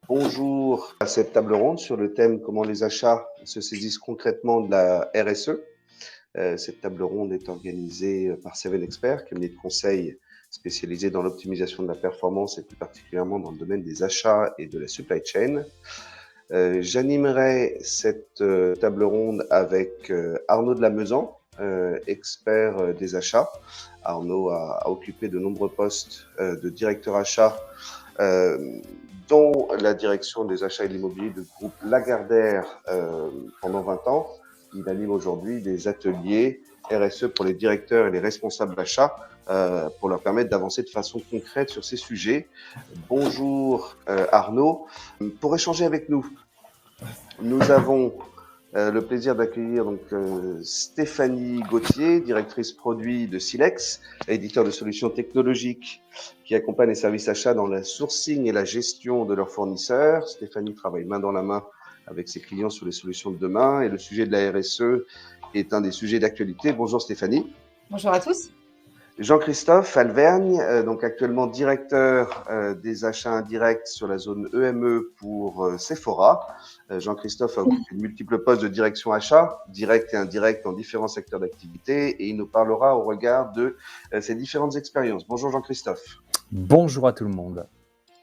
Bonjour à cette table ronde sur le thème comment les achats se saisissent concrètement de la RSE. Cette table ronde est organisée par Seven Experts, cabinet de conseil spécialisé dans l'optimisation de la performance et plus particulièrement dans le domaine des achats et de la supply chain. J'animerai cette table ronde avec Arnaud de la Meusan, expert des achats. Arnaud a occupé de nombreux postes de directeur achat dont la direction des achats et de l'immobilier du groupe Lagardère pendant 20 ans. Il anime aujourd'hui des ateliers RSE pour les directeurs et les responsables d'achat pour leur permettre d'avancer de façon concrète sur ces sujets. Bonjour Arnaud. Pour échanger avec nous, nous avons le plaisir d'accueillir donc Stéphanie Gauthier, directrice produit de Silex, éditeur de solutions technologiques qui accompagne les services achats dans la sourcing et la gestion de leurs fournisseurs. Stéphanie travaille main dans la main avec ses clients sur les solutions de demain et le sujet de la RSE est un des sujets d'actualité. Bonjour Stéphanie. Bonjour à tous. Jean-Christophe Alvergne, donc actuellement directeur des achats indirects sur la zone EME pour Sephora. Jean-Christophe a occupé de multiples postes de direction achat, direct et indirect dans différents secteurs d'activité, et il nous parlera au regard de ses différentes expériences. Bonjour Jean-Christophe. Bonjour à tout le monde.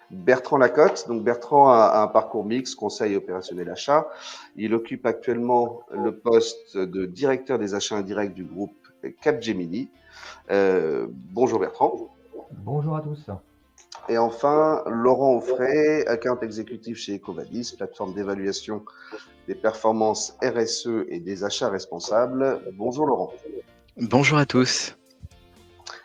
Bertrand Lacotte. Donc Bertrand a un parcours mixte, conseil opérationnel achat. Il occupe actuellement le poste de directeur des achats indirects du groupe Capgemini. Bonjour Bertrand. Bonjour à tous. Et enfin, Laurent Offray, account exécutif chez EcoVadis, plateforme d'évaluation des performances RSE et des achats responsables. Bonjour Laurent. Bonjour à tous.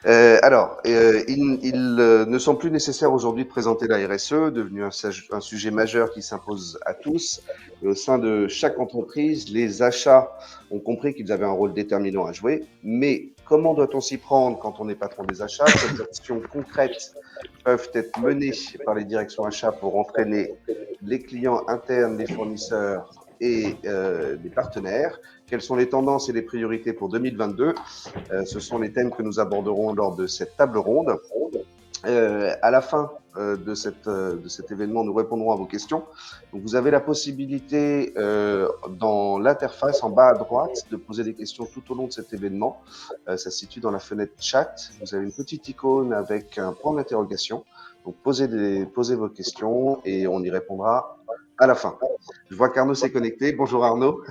Il ne semble plus nécessaire aujourd'hui de présenter la RSE, devenu un sujet majeur qui s'impose à tous. Et au sein de chaque entreprise, les achats ont compris qu'ils avaient un rôle déterminant à jouer. Mais comment doit-on s'y prendre quand on est patron des achats? Quelles actions concrètes peuvent être menées par les directions achats pour entraîner les clients internes, les fournisseurs et des partenaires? Quelles sont les tendances et les priorités pour 2022? Ce sont les thèmes que nous aborderons lors de cette table ronde. À la fin de cet événement, nous répondrons à vos questions. Donc, vous avez la possibilité dans l'interface en bas à droite de poser des questions tout au long de cet événement. Ça se situe dans la fenêtre chat. Vous avez une petite icône avec un point d'interrogation. Donc posez vos questions et on y répondra à la fin. Je vois qu'Arnaud s'est connecté. Bonjour Arnaud.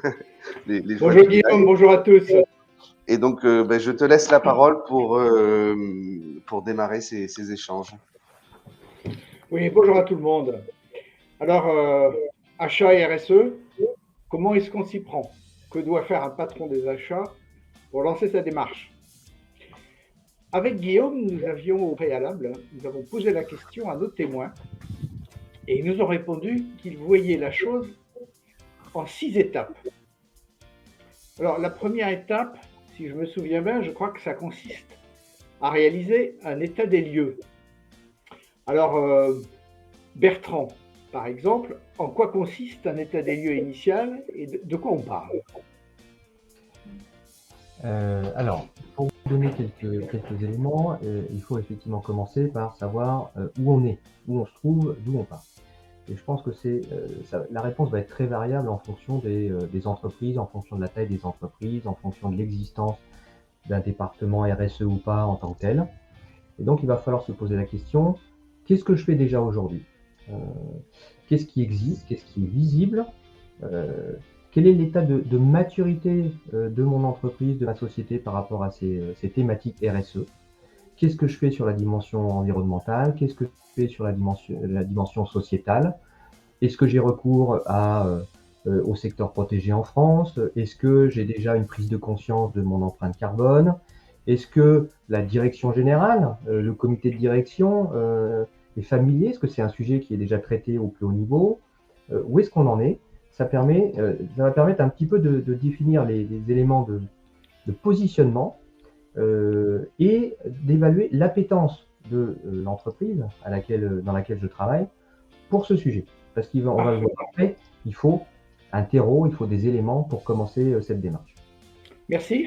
Bonjour Guillaume, bonjour à tous. Et donc, je te laisse la parole pour démarrer ces échanges. Oui, bonjour à tout le monde. Alors, achat et RSE, comment est-ce qu'on s'y prend? Que doit faire un patron des achats pour lancer sa démarche? Avec Guillaume, nous avions au préalable, nous avons posé la question à nos témoins et ils nous ont répondu qu'ils voyaient la chose en 6 étapes. Alors, la première étape, si je me souviens bien, je crois que ça consiste à réaliser un état des lieux. Alors, Bertrand, par exemple, en quoi consiste un état des lieux initial et de quoi on parle? Alors, pour vous donner quelques éléments, il faut effectivement commencer par savoir où on est, où on se trouve, d'où on part. Et je pense que la réponse va être très variable en fonction des entreprises, en fonction de la taille des entreprises, en fonction de l'existence d'un département RSE ou pas en tant que tel. Et donc, il va falloir se poser la question, qu'est-ce que je fais déjà aujourd'hui? Qu'est-ce qui existe? Qu'est-ce qui est visible? Quel est l'état de maturité de mon entreprise, de ma société par rapport à ces thématiques RSE? Qu'est-ce que je fais sur la dimension environnementale? Qu'est-ce que je fais sur la dimension sociétale? Est-ce que j'ai recours au secteur protégé en France? Est-ce que j'ai déjà une prise de conscience de mon empreinte carbone? Est-ce que la direction générale, le comité de direction est familier? Est-ce que c'est un sujet qui est déjà traité au plus haut niveau? Où est-ce qu'on en est? Ça va permettre un petit peu de définir les éléments de positionnement et d'évaluer l'appétence de l'entreprise dans laquelle je travaille pour ce sujet. Parce qu'on va le voir après, il faut un terreau, il faut des éléments pour commencer cette démarche. Merci.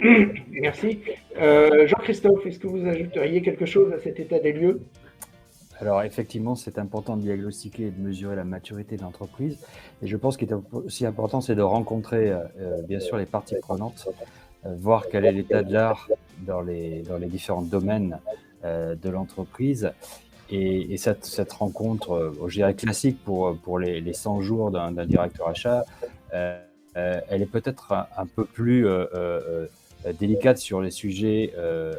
Merci. Jean-Christophe, est-ce que vous ajouteriez quelque chose à cet état des lieux? Alors effectivement, c'est important de diagnostiquer et de mesurer la maturité de l'entreprise. Et je pense qu'il est aussi important, c'est de rencontrer bien sûr les parties prenantes, voir quel est l'état de l'art dans les différents domaines de l'entreprise. Et cette rencontre, je dirais classique pour les 100 jours d'un directeur achat, elle est peut-être un peu plus délicate sur les sujets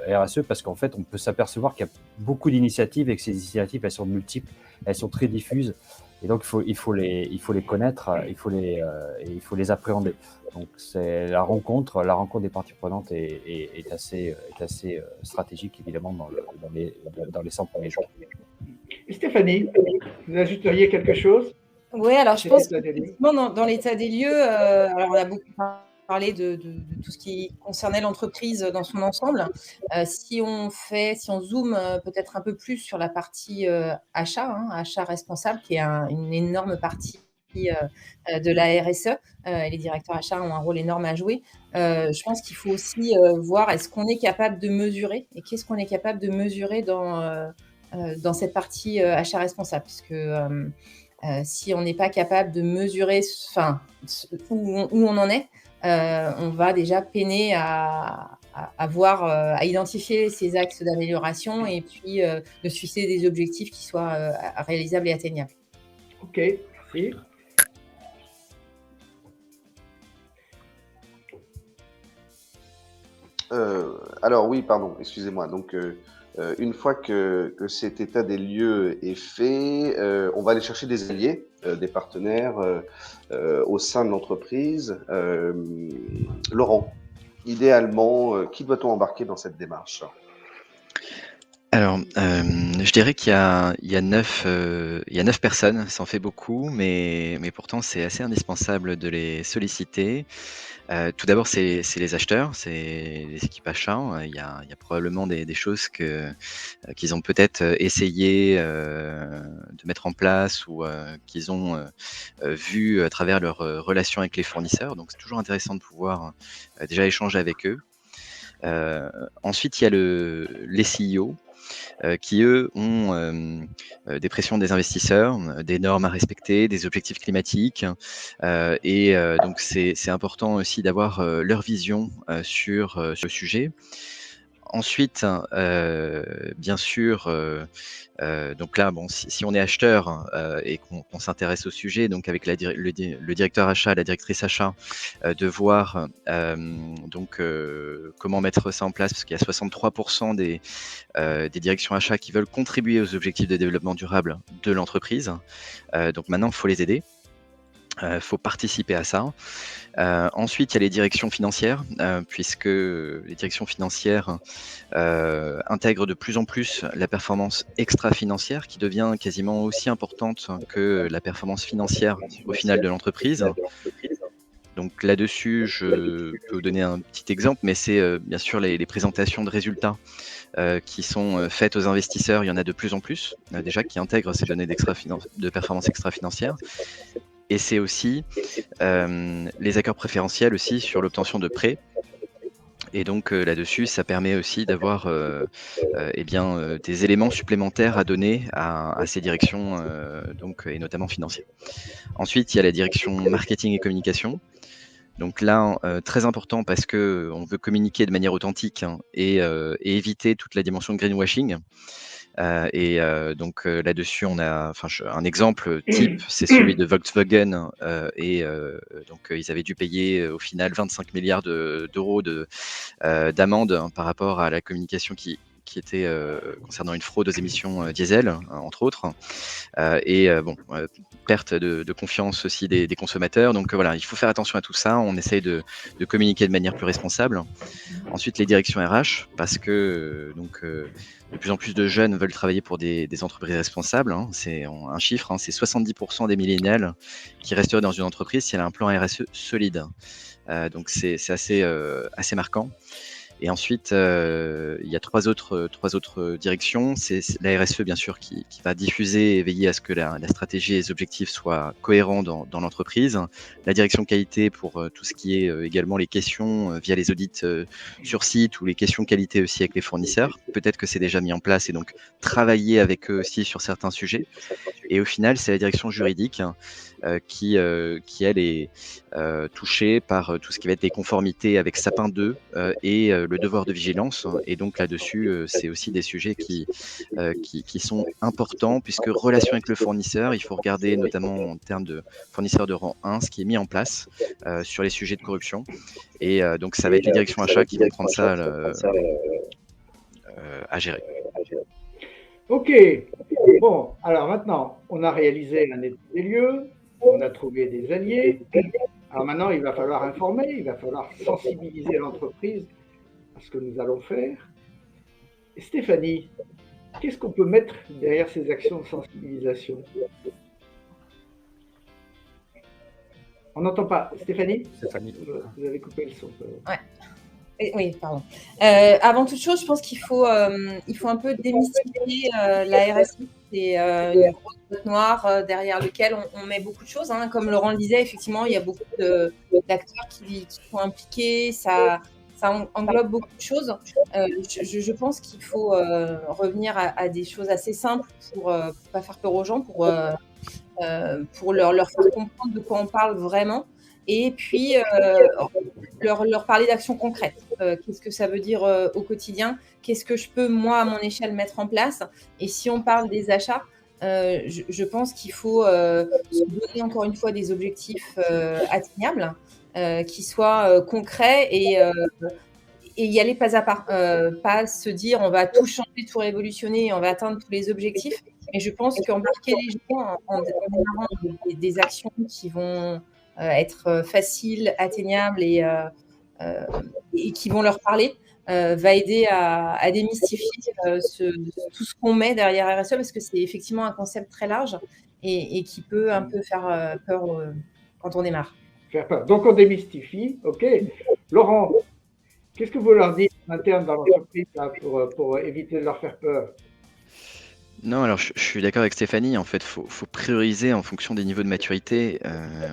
RSE, parce qu'en fait, on peut s'apercevoir qu'il y a beaucoup d'initiatives et que ces initiatives, elles sont multiples, elles sont très diffuses. Et donc, il faut les connaître, et il faut les appréhender. Donc, c'est la rencontre des parties prenantes est assez stratégique, évidemment, dans les 100 premiers jours. Et Stéphanie, vous ajouteriez quelque chose? Oui, alors je C'est pense l'état des lieux. qu'effectivement, dans l'état des lieux, alors on a beaucoup parlé de tout ce qui concernait l'entreprise dans son ensemble. Si on zoome peut-être un peu plus sur la partie achat, achat responsable, qui est une énorme partie de la RSE, et les directeurs achats ont un rôle énorme à jouer. Je pense qu'il faut aussi voir est-ce qu'on est capable de mesurer, et qu'est-ce qu'on est capable de mesurer dans cette partie achat responsable, puisque si on n'est pas capable de mesurer où on en est, on va déjà peiner à identifier ces axes d'amélioration et puis de se fixer des objectifs qui soient réalisables et atteignables. Ok, merci. Alors oui, pardon, excusez-moi. Donc, une fois que cet état des lieux est fait, on va aller chercher des alliés, des partenaires au sein de l'entreprise. Laurent, idéalement, qui doit-on embarquer dans cette démarche? Alors, je dirais qu'il y a 9 personnes, ça en fait beaucoup, mais pourtant c'est assez indispensable de les solliciter. Tout d'abord, c'est les acheteurs, c'est les équipes achats. Il y a probablement des choses qu'ils ont peut-être essayé de mettre en place ou qu'ils ont vu à travers leur relation avec les fournisseurs. Donc, c'est toujours intéressant de pouvoir déjà échanger avec eux. Ensuite, il y a les CEO. Qui eux ont des pressions des investisseurs, des normes à respecter, des objectifs climatiques, et donc c'est important aussi d'avoir leur vision sur ce sujet. Ensuite, bien sûr, donc là, bon, si on est acheteur et qu'on s'intéresse au sujet, donc avec le directeur achat, la directrice achat, de voir donc comment mettre ça en place, parce qu'il y a 63% des directions achats qui veulent contribuer aux objectifs de développement durable de l'entreprise. Donc maintenant, il faut les aider. Il faut participer à ça. Ensuite, il y a les directions financières, puisque les directions financières intègrent de plus en plus la performance extra-financière, qui devient quasiment aussi importante que la performance financière au final de l'entreprise. Donc là-dessus, je peux vous donner un petit exemple, mais c'est bien sûr les présentations de résultats qui sont faites aux investisseurs. Il y en a de plus en plus, déjà, qui intègrent ces données de performance extra-financière. Et c'est aussi les accords préférentiels aussi sur l'obtention de prêts. Et donc là-dessus, ça permet aussi d'avoir des éléments supplémentaires à donner à ces directions, donc, et notamment financières. Ensuite, il y a la direction marketing et communication. Donc là, très important parce que on veut communiquer de manière authentique et éviter toute la dimension de greenwashing. Donc là-dessus, on a, un exemple type, c'est celui de Volkswagen, donc ils avaient dû payer au final 25 milliards d'euros d'amende par rapport à la communication qui était concernant une fraude aux émissions diesel, entre autres, perte de confiance aussi des consommateurs. Donc voilà, il faut faire attention à tout ça. On essaye de communiquer de manière plus responsable. Ensuite, les directions RH, parce que de plus en plus de jeunes veulent travailler pour des entreprises responsables. C'est un chiffre, c'est 70% des millénials qui resteraient dans une entreprise si elle a un plan RSE solide. Donc c'est assez marquant. Et ensuite, il y a trois autres directions. C'est la RSE, bien sûr, qui va diffuser et veiller à ce que la stratégie et les objectifs soient cohérents dans l'entreprise. La direction qualité pour tout ce qui est également les questions via les audits sur site ou les questions qualité aussi avec les fournisseurs. Peut-être que c'est déjà mis en place et donc travailler avec eux aussi sur certains sujets. Et au final, c'est la direction juridique qui elle, est touchée par tout ce qui va être les conformités avec Sapin 2 et le devoir de vigilance. Et donc là-dessus, c'est aussi des sujets qui sont importants, puisque relation avec le fournisseur, il faut regarder notamment en termes de fournisseur de rang 1, ce qui est mis en place sur les sujets de corruption. Et donc ça va être les directions achats qui vont prendre ça à gérer. Ok. Bon, alors maintenant, on a réalisé un état des lieux, on a trouvé des alliés. Alors maintenant, il va falloir informer, il va falloir sensibiliser l'entreprise à ce que nous allons faire. Et Stéphanie, qu'est-ce qu'on peut mettre derrière ces actions de sensibilisation? On n'entend pas. Stéphanie, vous avez coupé le son. Ouais. Oui, pardon. Avant toute chose, je pense qu'il faut un peu démystifier la RSE. C'est une grosse boîte noire derrière laquelle on met beaucoup de choses. Hein. Comme Laurent le disait, effectivement, il y a beaucoup d'acteurs qui sont impliqués. Ça englobe beaucoup de choses. Je pense qu'il faut revenir à des choses assez simples pour pas faire peur aux gens, pour leur faire comprendre de quoi on parle vraiment. Et puis, leur parler d'actions concrètes. Qu'est-ce que ça veut dire au quotidien? Qu'est-ce que je peux, moi, à mon échelle, mettre en place? Et si on parle des achats, je pense qu'il faut se donner encore une fois des objectifs atteignables, qui soient concrets et y aller pas à pas. Pas se dire on va tout changer, tout révolutionner, on va atteindre tous les objectifs. Mais je pense qu'embarquer les gens en démarrant des actions qui vont être faciles, atteignables et qui vont leur parler, va aider à démystifier tout ce qu'on met derrière RSE, parce que c'est effectivement un concept très large et qui peut un peu faire peur quand on démarre. Faire peur. Donc on démystifie, ok. Laurent, qu'est-ce que vous leur dites en interne dans l'entreprise pour éviter de leur faire peur? Non, alors je suis d'accord avec Stéphanie. En fait, faut prioriser en fonction des niveaux de maturité.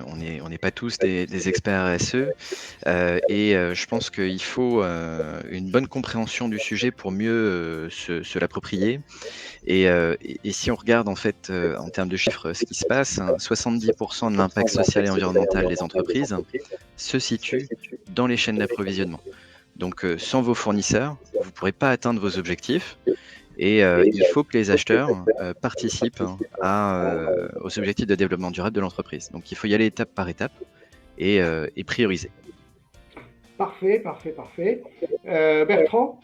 On n'est pas tous des experts RSE, et je pense qu'il faut une bonne compréhension du sujet pour mieux se l'approprier. Et si on regarde en fait en termes de chiffres ce qui se passe, 70% de l'impact social et environnemental des entreprises se situe dans les chaînes d'approvisionnement. Donc sans vos fournisseurs, vous ne pourrez pas atteindre vos objectifs. Et il faut que les acheteurs participent aux objectifs de développement durable de l'entreprise. Donc il faut y aller étape par étape et prioriser. Parfait. Bertrand,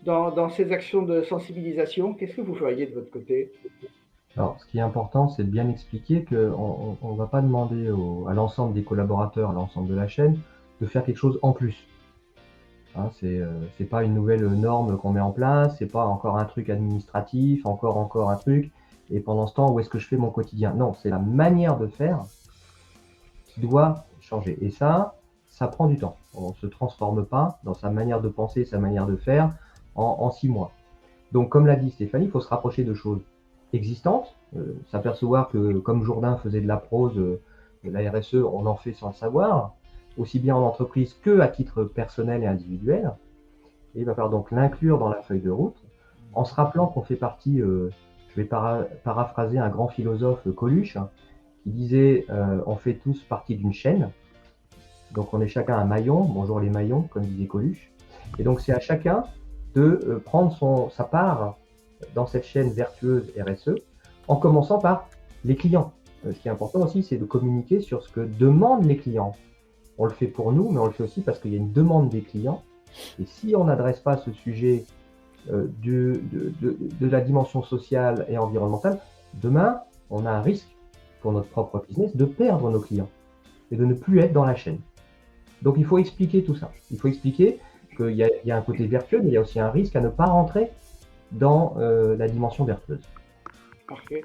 dans ces actions de sensibilisation, qu'est-ce que vous feriez de votre côté? Alors, ce qui est important, c'est de bien expliquer qu'on ne va pas demander à l'ensemble des collaborateurs, à l'ensemble de la chaîne, de faire quelque chose en plus. Hein, c'est pas une nouvelle norme qu'on met en place, c'est pas encore un truc administratif, encore un truc. Et pendant ce temps, où est-ce que je fais mon quotidien? Non, c'est la manière de faire qui doit changer. Et ça prend du temps. On ne se transforme pas dans sa manière de penser, sa manière de faire en 6 mois. Donc, comme l'a dit Stéphanie, il faut se rapprocher de choses existantes, s'apercevoir que, comme Jourdain faisait de la prose, de la RSE, on en fait sans le savoir, aussi bien en entreprise que à titre personnel et individuel. Et il va falloir donc l'inclure dans la feuille de route, en se rappelant qu'on fait partie, je vais paraphraser un grand philosophe, Coluche, qui disait on fait tous partie d'une chaîne, donc on est chacun un maillon, bonjour les maillons, comme disait Coluche, et donc c'est à chacun de prendre sa part dans cette chaîne vertueuse RSE, en commençant par les clients. Ce qui est important aussi, c'est de communiquer sur ce que demandent les clients. On le fait pour nous, mais on le fait aussi parce qu'il y a une demande des clients. Et si on n'adresse pas ce sujet de la dimension sociale et environnementale, demain, on a un risque pour notre propre business de perdre nos clients et de ne plus être dans la chaîne. Donc il faut expliquer tout ça. Il faut expliquer qu'il y a un côté vertueux, mais il y a aussi un risque à ne pas rentrer dans la dimension vertueuse. Parfait.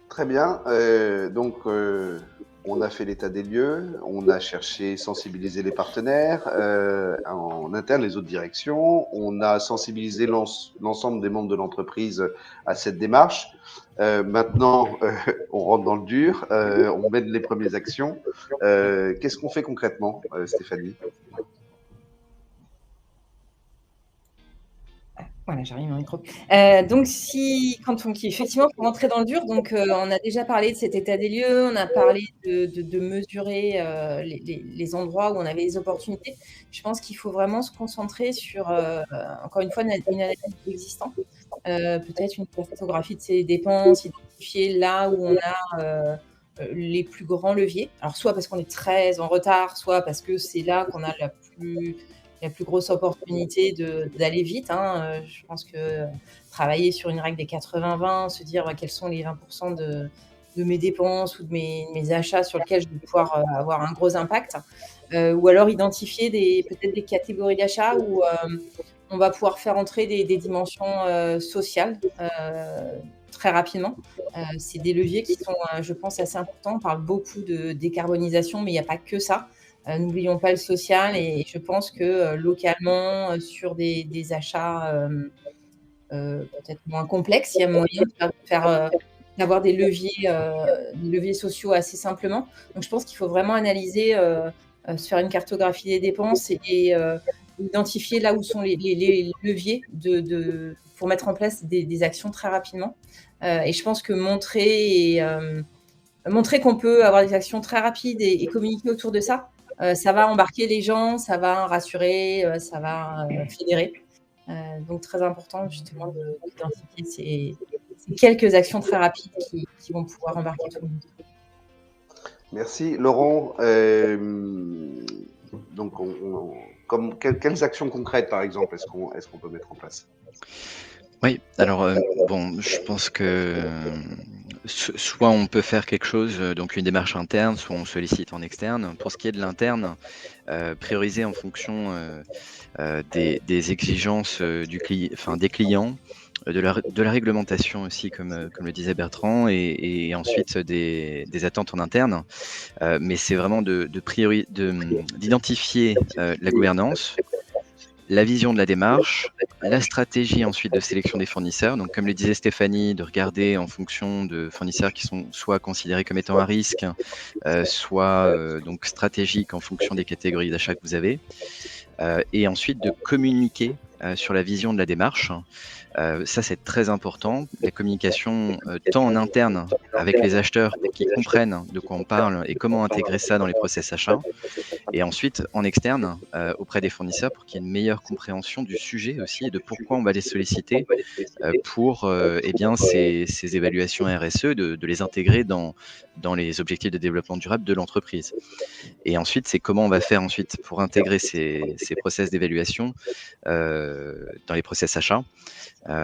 Très bien. on a fait l'état des lieux, on a cherché sensibiliser les partenaires en interne, les autres directions, on a sensibilisé l'ensemble des membres de l'entreprise à cette démarche. Maintenant, on rentre dans le dur, on mène les premières actions. Qu'est-ce qu'on fait concrètement, Stéphanie? Voilà, j'arrive mon micro. Donc, effectivement, pour rentrer dans le dur, donc on a déjà parlé de cet état des lieux, on a parlé de mesurer les endroits où on avait les opportunités. Je pense qu'il faut vraiment se concentrer sur, encore une fois, une analyse existante, peut-être une cartographie de ses dépenses, identifier là où on a les plus grands leviers. Alors, soit parce qu'on est très en retard, soit parce que c'est là qu'on a la plus grosse opportunité d'aller vite. Je pense que travailler sur une règle des 80-20, se dire quels sont les 20% de mes dépenses ou de mes achats sur lesquels je vais pouvoir avoir un gros impact, ou alors identifier peut-être des catégories d'achats où on va pouvoir faire entrer des dimensions sociales très rapidement. C'est des leviers qui sont, je pense, assez importants. On parle beaucoup de décarbonisation, mais il n'y a pas que ça. N'oublions pas le social, et je pense que localement, sur des achats peut-être moins complexes, il y a moyen d'avoir des leviers sociaux assez simplement. Donc, je pense qu'il faut vraiment analyser, se faire une cartographie des dépenses et identifier là où sont les leviers pour mettre en place des actions très rapidement. Et je pense que montrer qu'on peut avoir des actions très rapides et communiquer autour de ça, ça va embarquer les gens, ça va rassurer, ça va fédérer. Donc, très important justement d'identifier ces quelques actions très rapides qui vont pouvoir embarquer tout le monde. Merci. Laurent, donc quelles actions concrètes, par exemple, est-ce qu'on peut mettre en place? Oui, alors bon, je pense que soit on peut faire quelque chose, donc une démarche interne, soit on sollicite en externe. Pour ce qui est de l'interne, prioriser en fonction des exigences des clients, de la réglementation aussi, comme le disait Bertrand, et ensuite des attentes en interne. Mais c'est vraiment d'identifier la gouvernance, la vision de la démarche, la stratégie ensuite de sélection des fournisseurs. Donc, comme le disait Stéphanie, de regarder en fonction de fournisseurs qui sont soit considérés comme étant à risque, soit donc stratégiques en fonction des catégories d'achat que vous avez. Et ensuite de communiquer sur la vision de la démarche. Ça, c'est très important. La communication tant en interne avec les acheteurs pour qu'ils comprennent de quoi on parle et comment intégrer ça dans les process achats. Et ensuite, en externe, auprès des fournisseurs pour qu'il y ait une meilleure compréhension du sujet aussi et de pourquoi on va les solliciter pour ces évaluations RSE, de les intégrer dans les objectifs de développement durable de l'entreprise. Et ensuite, c'est comment on va faire ensuite pour intégrer ces process d'évaluation dans les process achats.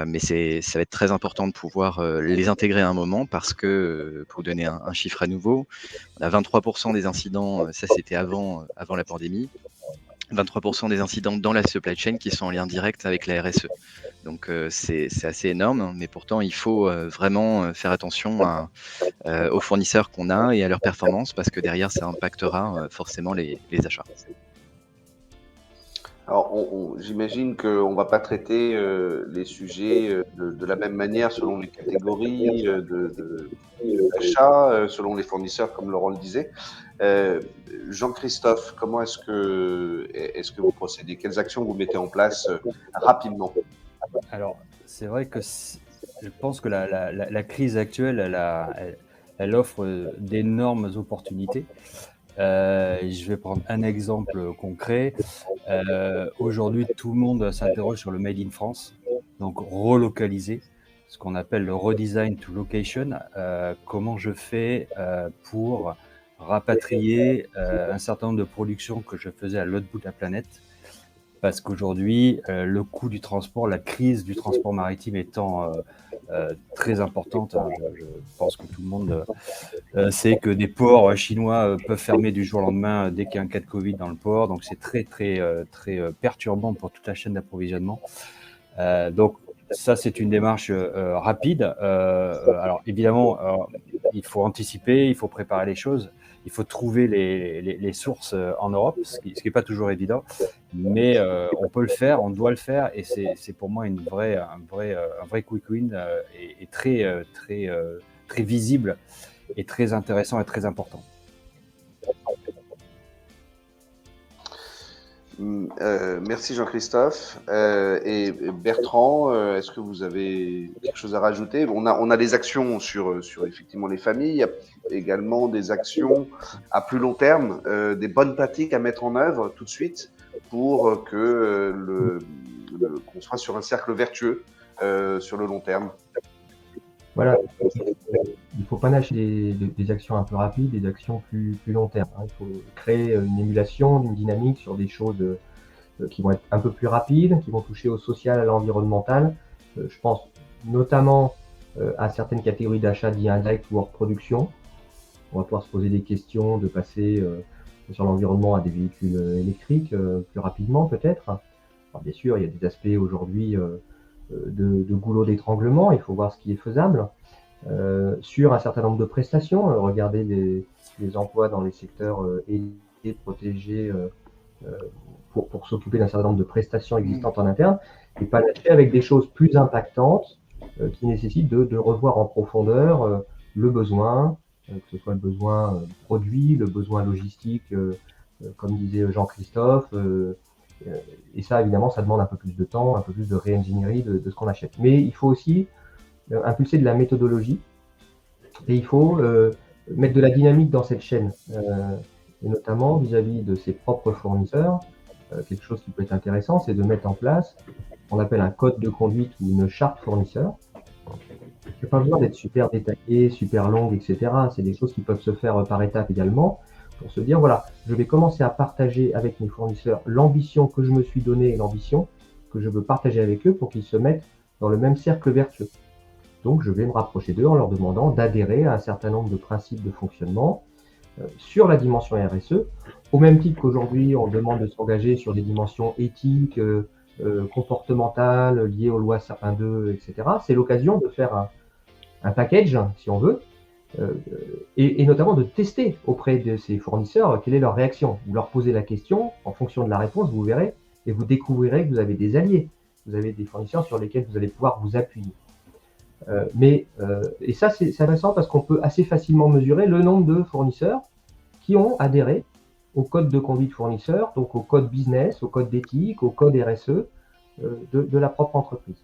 Mais ça va être très important de pouvoir les intégrer à un moment parce que, pour vous donner un chiffre à nouveau, on a 23% des incidents, ça c'était avant la pandémie, 23% des incidents dans la supply chain qui sont en lien direct avec la RSE. Donc c'est assez énorme, mais pourtant il faut vraiment faire attention aux fournisseurs qu'on a et à leur performance parce que derrière ça impactera forcément les achats. Alors, j'imagine qu'on ne va pas traiter les sujets de la même manière selon les catégories d'achat, selon les fournisseurs, comme Laurent le disait. Jean-Christophe, comment est-ce que vous procédez? Quelles actions vous mettez en place rapidement? Alors, c'est vrai que je pense que la crise actuelle, elle offre d'énormes opportunités. Je vais prendre un exemple concret. Aujourd'hui, tout le monde s'interroge sur le Made in France, donc relocaliser, ce qu'on appelle le redesign to location. Comment je fais pour rapatrier un certain nombre de productions que je faisais à l'autre bout de la planète, parce qu'aujourd'hui, le coût du transport, la crise du transport maritime étant très importante, je pense que tout le monde sait que des ports chinois peuvent fermer du jour au lendemain dès qu'il y a un cas de Covid dans le port, donc c'est très perturbant pour toute la chaîne d'approvisionnement. Donc ça, c'est une démarche rapide. Alors, évidemment, il faut anticiper, il faut préparer les choses, il faut trouver les sources en Europe, ce qui n'est pas toujours évident, mais on peut le faire, on doit le faire, et c'est pour moi un vrai quick win et très visible et très intéressant et très important. Merci Jean-Christophe. Et Bertrand, est-ce que vous avez quelque chose à rajouter? On a des actions sur effectivement les familles, il y a également des actions à plus long terme, des bonnes pratiques à mettre en œuvre tout de suite pour que qu'on soit sur un cercle vertueux sur le long terme. Voilà, il ne faut pas lâcher des actions un peu rapides, des actions plus long terme. Il faut créer une émulation, une dynamique sur des choses qui vont être un peu plus rapides, qui vont toucher au social, à l'environnemental. Je pense notamment à certaines catégories d'achats dits indirects ou hors production. On va pouvoir se poser des questions, de passer sur l'environnement à des véhicules électriques plus rapidement peut-être. Alors, bien sûr, il y a des aspects aujourd'hui de goulot d'étranglement, il faut voir ce qui est faisable. Sur un certain nombre de prestations, regardez les emplois dans les secteurs aidés, protégés, pour s'occuper d'un certain nombre de prestations existantes en interne, et pas lâcher avec des choses plus impactantes qui nécessitent de revoir en profondeur le besoin, que ce soit le besoin produit, le besoin logistique, comme disait Jean-Christophe, et ça évidemment ça demande un peu plus de temps, un peu plus de réingénierie de ce qu'on achète. Mais il faut aussi impulser de la méthodologie et il faut mettre de la dynamique dans cette chaîne, et notamment vis-à-vis de ses propres fournisseurs. Quelque chose qui peut être intéressant, c'est de mettre en place ce qu'on appelle un code de conduite ou une charte fournisseur. Il n'y a pas besoin d'être super détaillé, super longue, etc. C'est des choses qui peuvent se faire par étapes également, pour se dire, voilà, je vais commencer à partager avec mes fournisseurs l'ambition que je me suis donnée et l'ambition que je veux partager avec eux pour qu'ils se mettent dans le même cercle vertueux. Donc, je vais me rapprocher d'eux en leur demandant d'adhérer à un certain nombre de principes de fonctionnement sur la dimension RSE, au même titre qu'aujourd'hui, on demande de s'engager sur des dimensions éthiques, comportementales, liées aux lois Sapin 2, etc. C'est l'occasion de faire un package, si on veut, et notamment de tester auprès de ces fournisseurs quelle est leur réaction. Vous leur posez la question, en fonction de la réponse, vous verrez, et vous découvrirez que vous avez des alliés, vous avez des fournisseurs sur lesquels vous allez pouvoir vous appuyer. Et ça, c'est intéressant parce qu'on peut assez facilement mesurer le nombre de fournisseurs qui ont adhéré au code de conduite fournisseur, donc au code business, au code d'éthique, au code RSE de la propre entreprise.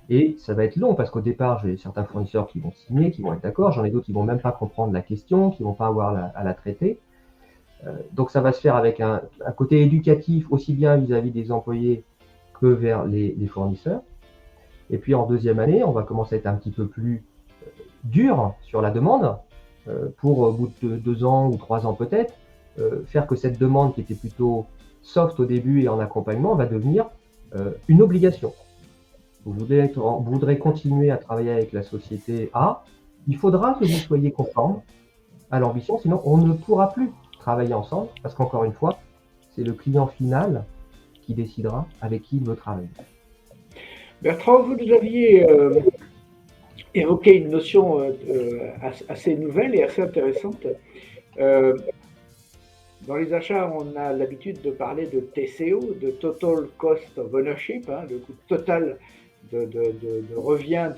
Et ça va être long parce qu'au départ, j'ai certains fournisseurs qui vont signer, qui vont être d'accord, j'en ai d'autres qui vont même pas comprendre la question, qui vont pas avoir à la traiter. Donc ça va se faire avec un côté éducatif aussi bien vis-à-vis des employés que vers les fournisseurs. Et puis en deuxième année, on va commencer à être un petit peu plus dur sur la demande pour au bout de 2 ans ou 3 ans peut-être, faire que cette demande qui était plutôt soft au début et en accompagnement va devenir une obligation. Vous voudrez continuer à travailler avec la société A, il faudra que vous soyez conforme à l'ambition, sinon on ne pourra plus travailler ensemble parce qu'encore une fois, c'est le client final qui décidera avec qui il veut travailler. Bertrand, vous nous aviez évoqué une notion assez nouvelle et assez intéressante. Dans les achats, on a l'habitude de parler de TCO, de Total Cost of Ownership, le coût total de revient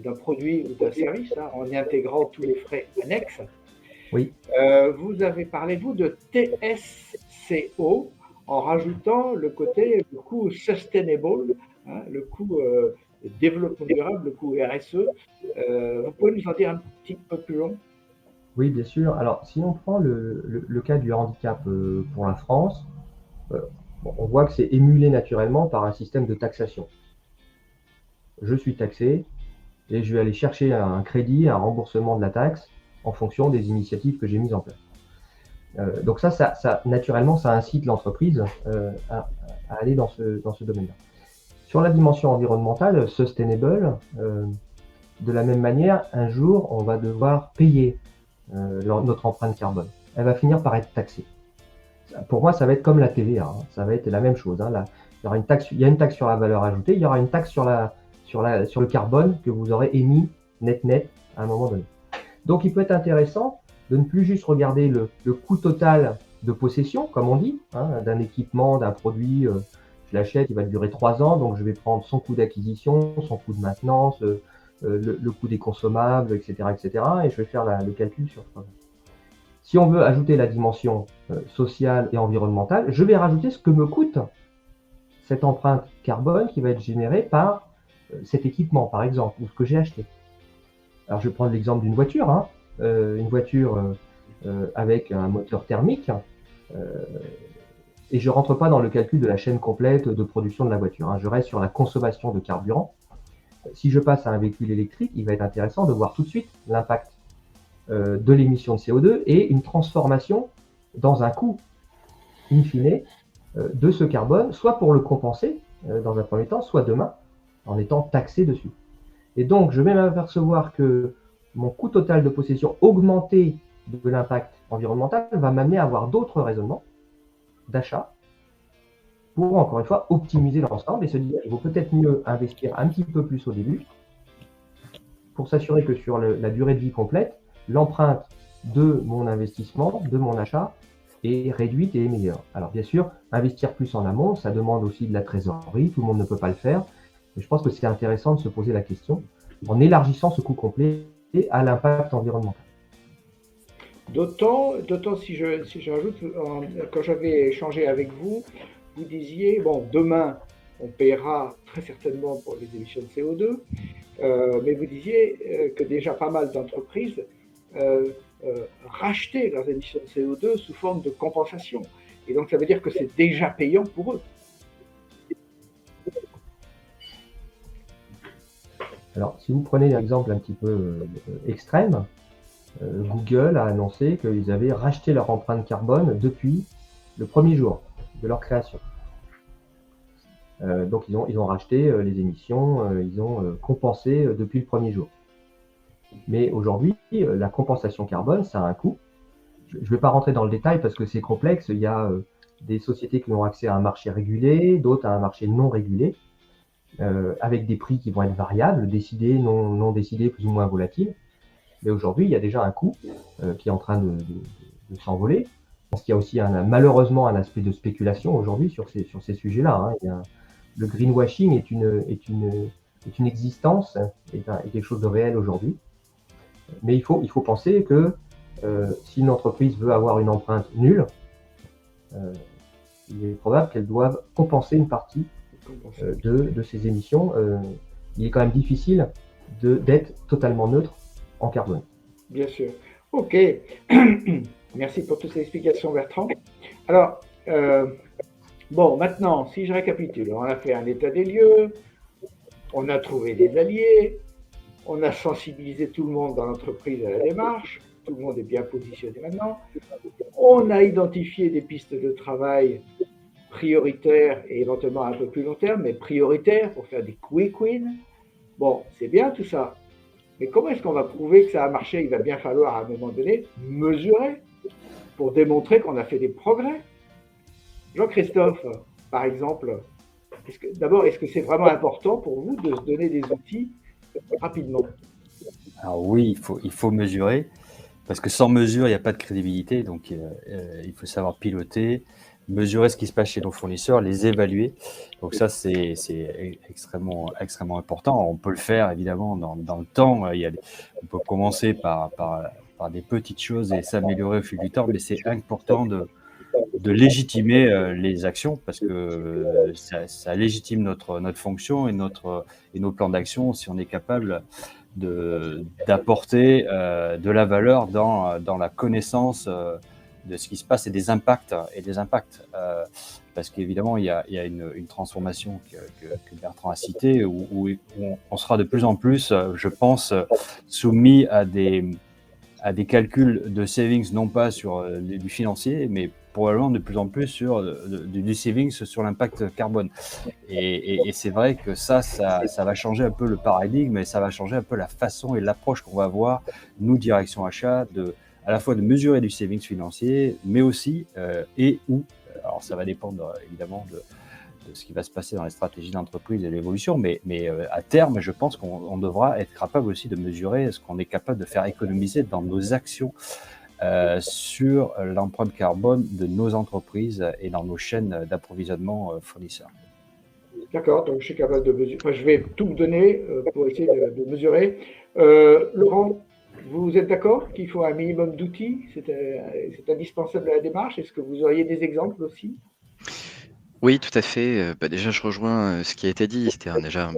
d'un produit ou d'un service, en y intégrant tous les frais annexes. Oui. Vous avez parlé, vous, de TSCO, en rajoutant le coût sustainable, le coût développement durable, le coût RSE. Vous pouvez nous en dire un petit peu plus long? Oui, bien sûr. Alors, si on prend le cas du handicap pour la France, on voit que c'est émulé naturellement par un système de taxation. Je suis taxé et je vais aller chercher un crédit, un remboursement de la taxe en fonction des initiatives que j'ai mises en place. Donc ça naturellement, ça incite l'entreprise à aller dans ce domaine-là. Sur la dimension environnementale, sustainable, de la même manière, un jour, on va devoir payer notre empreinte carbone. Elle va finir par être taxée. Pour moi, ça va être comme la TVA, ça va être la même chose. Il y aura une taxe sur la valeur ajoutée, il y aura une taxe sur sur le carbone que vous aurez émis net à un moment donné. Donc il peut être intéressant de ne plus juste regarder le coût total de possession, comme on dit, hein, d'un équipement, d'un produit, je l'achète, il va durer 3 ans, donc je vais prendre son coût d'acquisition, son coût de maintenance, le coût des consommables, etc., et je vais faire le calcul sur 3 ans. Si on veut ajouter la dimension sociale et environnementale, je vais rajouter ce que me coûte cette empreinte carbone qui va être générée par cet équipement, par exemple, ou ce que j'ai acheté. Alors, je vais prendre l'exemple d'une voiture, hein, une voiture avec un moteur thermique, et je rentre pas dans le calcul de la chaîne complète de production de la voiture, hein. Je reste sur la consommation de carburant. Si je passe à un véhicule électrique, il va être intéressant de voir tout de suite l'impact de l'émission de CO2 et une transformation dans un coût, in fine, de ce carbone, soit pour le compenser dans un premier temps, soit demain, en étant taxé dessus. Et donc, je vais m'apercevoir que mon coût total de possession augmenté de l'impact environnemental va m'amener à avoir d'autres raisonnements d'achat pour, encore une fois, optimiser l'ensemble et se dire qu'il vaut peut-être mieux investir un petit peu plus au début pour s'assurer que sur la durée de vie complète, l'empreinte de mon investissement, de mon achat, est réduite et est meilleure. Alors bien sûr, investir plus en amont, ça demande aussi de la trésorerie, tout le monde ne peut pas le faire, mais je pense que c'est intéressant de se poser la question en élargissant ce coût complet à l'impact environnemental. D'autant si je rajoute, quand j'avais échangé avec vous, vous disiez, bon, demain, on paiera très certainement pour les émissions de CO2, mais vous disiez que déjà pas mal d'entreprises rachetaient leurs émissions de CO2 sous forme de compensation. Et donc, ça veut dire que c'est déjà payant pour eux. Alors, si vous prenez un exemple un petit peu extrême, Google a annoncé qu'ils avaient racheté leur empreinte carbone depuis le premier jour de leur création. Donc, ils ont racheté les émissions, ils ont compensé depuis le premier jour. Mais aujourd'hui, la compensation carbone, ça a un coût. Je ne vais pas rentrer dans le détail parce que c'est complexe. Il y a des sociétés qui ont accès à un marché régulé, d'autres à un marché non régulé, avec des prix qui vont être variables, décidés, non décidés, plus ou moins volatiles. Mais aujourd'hui, il y a déjà un coût qui est en train de s'envoler. Parce qu'il y a aussi malheureusement un aspect de spéculation aujourd'hui sur ces sujets-là, hein. Le greenwashing est une existence, est quelque chose de réel aujourd'hui. Mais il faut penser que si une entreprise veut avoir une empreinte nulle, il est probable qu'elle doive compenser une partie de ses émissions. Il est quand même difficile d'être totalement neutre en carbone. Bien sûr. Ok. Merci pour toutes ces explications, Bertrand. Alors, bon, maintenant, si je récapitule, on a fait un état des lieux, on a trouvé des alliés, on a sensibilisé tout le monde dans l'entreprise à la démarche, tout le monde est bien positionné maintenant, on a identifié des pistes de travail prioritaires et éventuellement un peu plus long terme, mais prioritaires pour faire des quick wins. Bon, c'est bien tout ça, mais comment est-ce qu'on va prouver que ça a marché? Il va bien falloir à un moment donné mesurer pour démontrer qu'on a fait des progrès. Jean-Christophe, par exemple, est-ce que c'est vraiment important pour vous de se donner des outils rapidement? Alors oui, il faut mesurer, parce que sans mesure, il n'y a pas de crédibilité. Donc, il faut savoir piloter, mesurer ce qui se passe chez nos fournisseurs, les évaluer. Donc ça, c'est extrêmement important. On peut le faire, évidemment, dans le temps. On peut commencer par des petites choses et s'améliorer au fil du temps, mais c'est important de légitimer les actions, parce que ça légitime notre fonction et nos plans d'action si on est capable d'apporter de la valeur dans la connaissance de ce qui se passe et des impacts. Parce qu'évidemment, il y a une transformation que Bertrand a citée où on sera de plus en plus, je pense, soumis à des calculs de savings, non pas sur du financier, mais probablement de plus en plus sur du savings sur l'impact carbone. Et c'est vrai que ça va changer un peu le paradigme et ça va changer un peu la façon et l'approche qu'on va avoir, nous, direction achat, à la fois de mesurer du savings financier, mais aussi alors ça va dépendre évidemment ce qui va se passer dans les stratégies d'entreprise et l'évolution, mais à terme, je pense qu'on devra être capable aussi de mesurer ce qu'on est capable de faire économiser dans nos actions sur l'empreinte carbone de nos entreprises et dans nos chaînes d'approvisionnement fournisseurs. D'accord, donc je suis capable de mesurer. Enfin, je vais tout me donner pour essayer de mesurer. Laurent, vous êtes d'accord qu'il faut un minimum d'outils? C'est indispensable à la démarche. Est-ce que vous auriez des exemples aussi? Oui, tout à fait. Déjà, je rejoins ce qui a été dit. C'est-à-dire, déjà,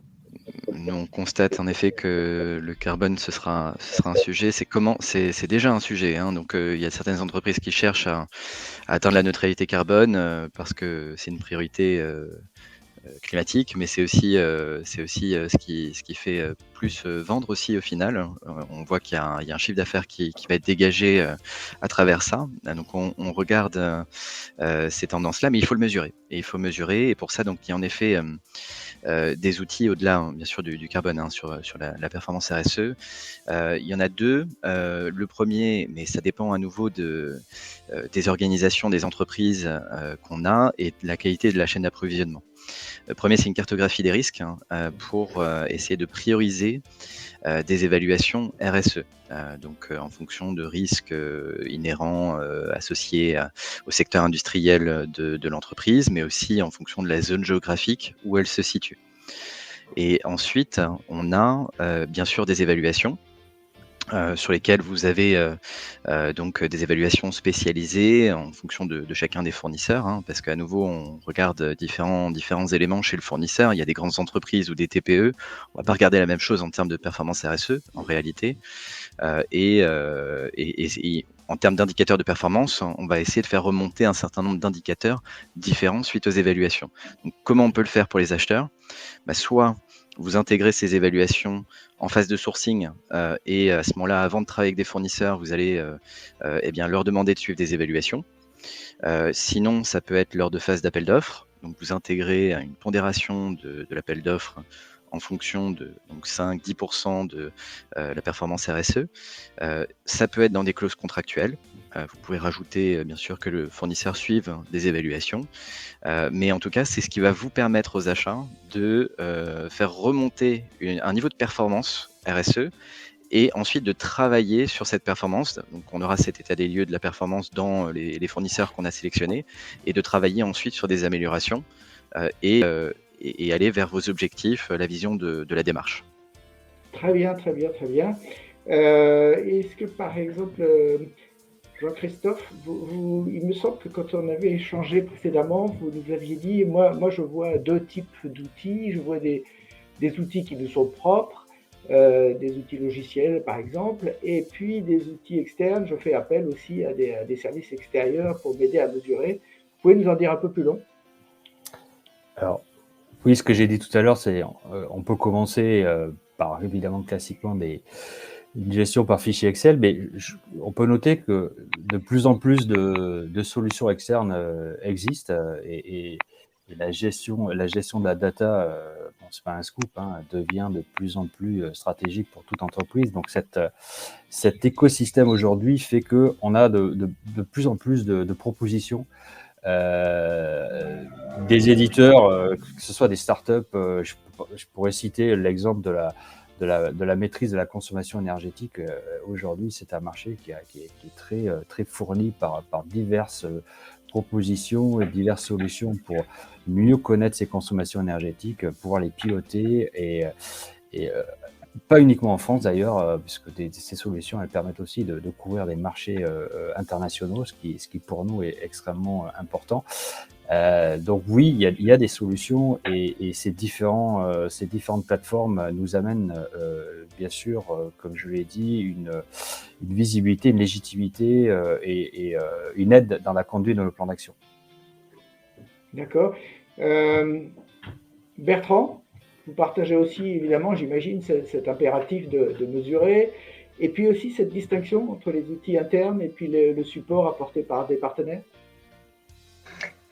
nous, on constate en effet que le carbone, ce sera un sujet. C'est déjà un sujet, hein. Donc, il y a certaines entreprises qui cherchent à atteindre la neutralité carbone parce que c'est une priorité climatique, mais c'est aussi ce qui fait plus vendre aussi au final. On voit qu'il y a un chiffre d'affaires qui va être dégagé à travers ça. Donc on regarde ces tendances-là, mais il faut le mesurer. Et il faut mesurer, et pour ça, donc il y a en effet des outils au-delà, hein, bien sûr, du carbone, hein, sur la performance RSE. Il y en a deux. Le premier, mais ça dépend à nouveau des organisations, des entreprises qu'on a et de la qualité de la chaîne d'approvisionnement. Le premier, c'est une cartographie des risques pour essayer de prioriser des évaluations RSE. Donc, en fonction de risques inhérents associés au secteur industriel de l'entreprise, mais aussi en fonction de la zone géographique où elle se situe. Et ensuite, on a bien sûr des évaluations sur lesquelles vous avez donc des évaluations spécialisées en fonction de chacun des fournisseurs, hein, parce qu'à nouveau, on regarde différents éléments chez le fournisseur. Il y a des grandes entreprises ou des TPE. On va pas regarder la même chose en termes de performance RSE, en réalité. Et en termes d'indicateurs de performance, on va essayer de faire remonter un certain nombre d'indicateurs différents suite aux évaluations. Donc, comment on peut le faire pour les acheteurs? Soit vous intégrez ces évaluations en phase de sourcing et à ce moment-là, avant de travailler avec des fournisseurs, vous allez leur demander de suivre des évaluations. Sinon, ça peut être lors de phase d'appel d'offres. Donc, vous intégrez une pondération de l'appel d'offres en fonction de 5-10% de la performance RSE. Ça peut être dans des clauses contractuelles. Vous pouvez rajouter, bien sûr, que le fournisseur suive des évaluations. Mais en tout cas, c'est ce qui va vous permettre aux achats de faire remonter un niveau de performance RSE et ensuite de travailler sur cette performance. Donc, on aura cet état des lieux de la performance dans les fournisseurs qu'on a sélectionnés et de travailler ensuite sur des améliorations et aller vers vos objectifs, la vision de la démarche. Très bien, très bien, très bien. Est-ce que par exemple, Jean-Christophe, il me semble que quand on avait échangé précédemment, vous nous aviez dit, moi je vois deux types d'outils. Je vois des outils qui nous sont propres, des outils logiciels par exemple, et puis des outils externes. Je fais appel aussi à des services extérieurs pour m'aider à mesurer. Vous pouvez nous en dire un peu plus long? Alors, oui, ce que j'ai dit tout à l'heure, c'est on peut commencer par évidemment classiquement une gestion par fichier Excel, mais on peut noter que de plus en plus de solutions externes existent et la gestion de la data, c'est pas un scoop, hein, devient de plus en plus stratégique pour toute entreprise. Donc cet écosystème aujourd'hui fait que on a de plus en plus de propositions. Des éditeurs, que ce soit des startups, je pourrais citer l'exemple de la maîtrise de la consommation énergétique. Aujourd'hui, c'est un marché qui est très fourni par diverses propositions et diverses solutions pour mieux connaître ses consommations énergétiques, pouvoir les piloter et pas uniquement en France d'ailleurs, puisque ces solutions elles permettent aussi de couvrir des marchés internationaux, ce qui pour nous est extrêmement important. Donc oui, il y a des solutions et ces différentes plateformes nous amènent bien sûr, comme je l'ai dit, une visibilité, une légitimité et une aide dans la conduite de nos plans d'action. D'accord. Bertrand, vous partagez aussi évidemment, j'imagine, cet impératif de mesurer et puis aussi cette distinction entre les outils internes et puis le support apporté par des partenaires?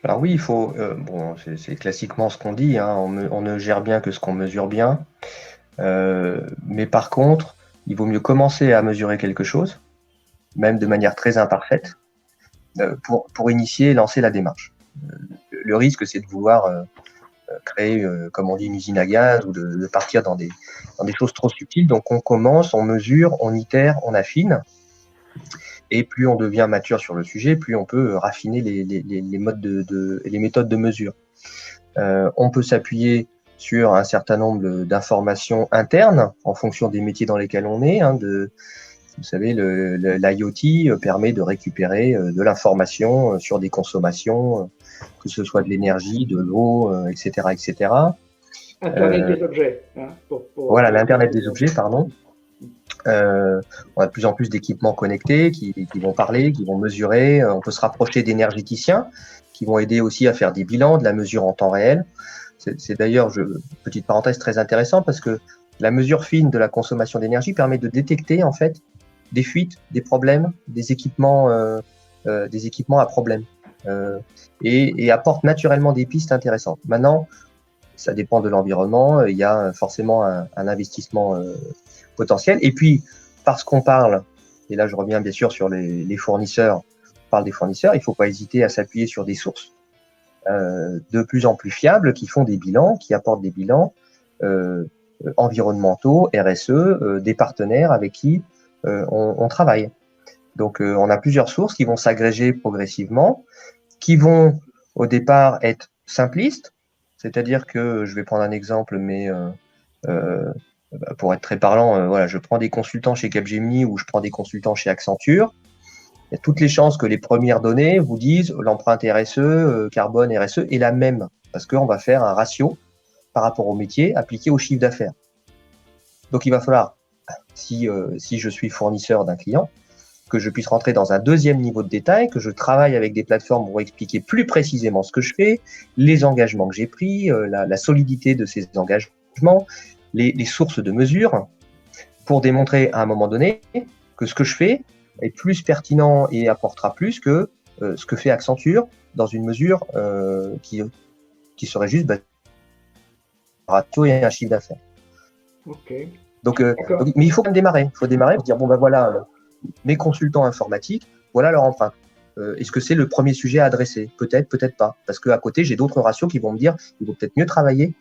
Alors oui, il faut, c'est classiquement ce qu'on dit, hein, on ne gère bien que ce qu'on mesure bien. Mais par contre, il vaut mieux commencer à mesurer quelque chose, même de manière très imparfaite, pour initier et lancer la démarche. Le risque, c'est de vouloir créer, comme on dit, une usine à gaz ou de partir dans des choses trop subtiles. Donc on commence, on mesure, on itère, on affine. Et plus on devient mature sur le sujet, plus on peut raffiner les modes les méthodes de mesure. On peut s'appuyer sur un certain nombre d'informations internes en fonction des métiers dans lesquels on est. Vous savez, l'IoT permet de récupérer de l'information sur des consommations, que ce soit de l'énergie, de l'eau, etc., etc. Internet des objets. Hein, voilà, l'Internet des objets, pardon. On a de plus en plus d'équipements connectés qui vont parler, qui vont mesurer. On peut se rapprocher d'énergéticiens qui vont aider aussi à faire des bilans, de la mesure en temps réel. C'est d'ailleurs, petite parenthèse, très intéressant parce que la mesure fine de la consommation d'énergie permet de détecter en fait des fuites, des problèmes, des équipements à problème et apporte naturellement des pistes intéressantes. Maintenant, ça dépend de l'environnement. Il y a forcément un investissement potentiel. Et puis, parce qu'on parle, et là je reviens bien sûr sur les fournisseurs, on parle des fournisseurs, il ne faut pas hésiter à s'appuyer sur des sources de plus en plus fiables qui font des bilans, qui apportent des bilans environnementaux, RSE, des partenaires avec qui on travaille. Donc on a plusieurs sources qui vont s'agréger progressivement, qui vont au départ être simplistes, c'est-à-dire que je vais prendre un exemple, mais pour être très parlant, voilà, je prends des consultants chez Capgemini ou je prends des consultants chez Accenture. Il y a toutes les chances que les premières données vous disent l'empreinte RSE, carbone RSE est la même, parce qu'on va faire un ratio par rapport au métier appliqué au chiffre d'affaires. Donc il va falloir, si je suis fournisseur d'un client, que je puisse rentrer dans un deuxième niveau de détail, que je travaille avec des plateformes pour expliquer plus précisément ce que je fais, les engagements que j'ai pris, la solidité de ces engagements, les sources de mesure, pour démontrer à un moment donné que ce que je fais est plus pertinent et apportera plus que ce que fait Accenture dans une mesure qui serait juste un ratio et un chiffre d'affaires. Okay. Donc, mais il faut quand même démarrer. Il faut démarrer pour dire, bon ben voilà, mes consultants informatiques, voilà leur empreinte. Est-ce que c'est le premier sujet à adresser? Peut-être, peut-être pas. Parce qu'à côté, j'ai d'autres ratios qui vont me dire qu'il vaut peut-être mieux travailler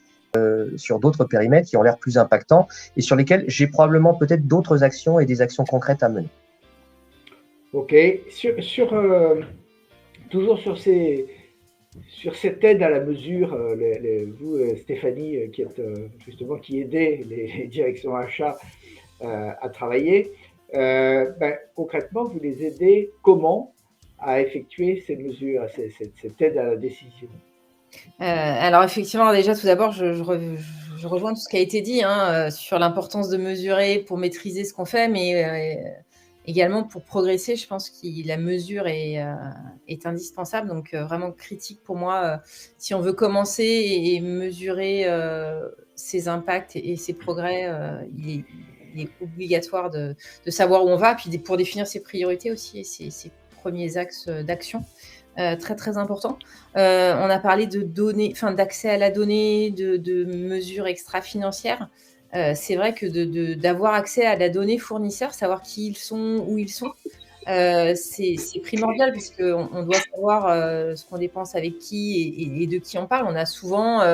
sur d'autres périmètres qui ont l'air plus impactants et sur lesquels j'ai probablement peut-être d'autres actions et des actions concrètes à mener. Ok. Toujours sur cette aide à la mesure, vous, Stéphanie, qui aidait les directions achats à travailler, concrètement, vous les aidez comment à effectuer ces mesures, cette aide à la décision? Alors effectivement, déjà tout d'abord, je rejoins tout ce qui a été dit sur l'importance de mesurer pour maîtriser ce qu'on fait, mais également pour progresser. Je pense que la mesure est indispensable, donc vraiment critique pour moi. Si on veut commencer et mesurer ses impacts et ses progrès, il est obligatoire de savoir où on va, puis pour définir ses priorités aussi et ses premiers axes d'action. Très très important. On a parlé de données, d'accès à la donnée, de mesures extra-financières. C'est vrai que d'avoir accès à la donnée fournisseur, savoir qui ils sont, où ils sont, c'est primordial parce qu'on doit savoir ce qu'on dépense avec qui et de qui on parle. On a souvent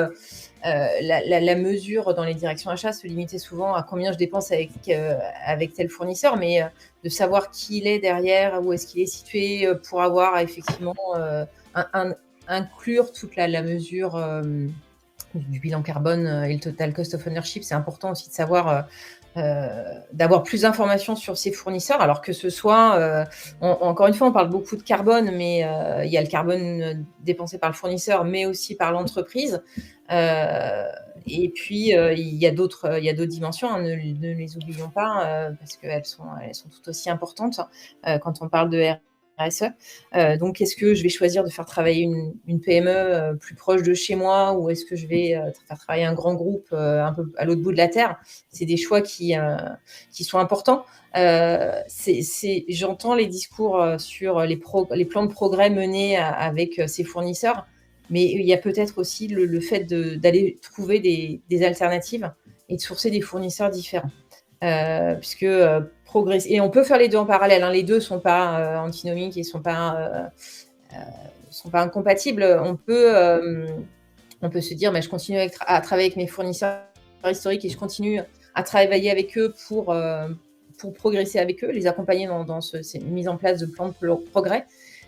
la mesure dans les directions achats se limitait souvent à combien je dépense avec tel fournisseur, mais de savoir qui il est derrière, où est-ce qu'il est situé, pour avoir effectivement inclure toute la mesure du bilan carbone et le total cost of ownership. C'est important aussi de savoir d'avoir plus d'informations sur ses fournisseurs, alors que ce soit, encore une fois, on parle beaucoup de carbone, mais il y a le carbone dépensé par le fournisseur, mais aussi par l'entreprise. Et puis, il y a d'autres dimensions, ne les oublions pas, parce qu'elles sont tout aussi importantes quand on parle de RSE. Donc, est-ce que je vais choisir de faire travailler une PME plus proche de chez moi, ou est-ce que je vais faire travailler un grand groupe un peu à l'autre bout de la Terre? C'est des choix qui sont importants. J'entends les discours sur les plans de progrès menés avec ces fournisseurs, mais il y a peut-être aussi le fait d'aller trouver des alternatives et de sourcer des fournisseurs différents. Puisque progresser, et on peut faire les deux en parallèle, les deux ne sont pas antinomiques et ne sont pas incompatibles. On peut On peut se dire, mais je continue à travailler avec mes fournisseurs historiques et je continue à travailler avec eux pour progresser avec eux, les accompagner dans cette mise en place de plans de progrès.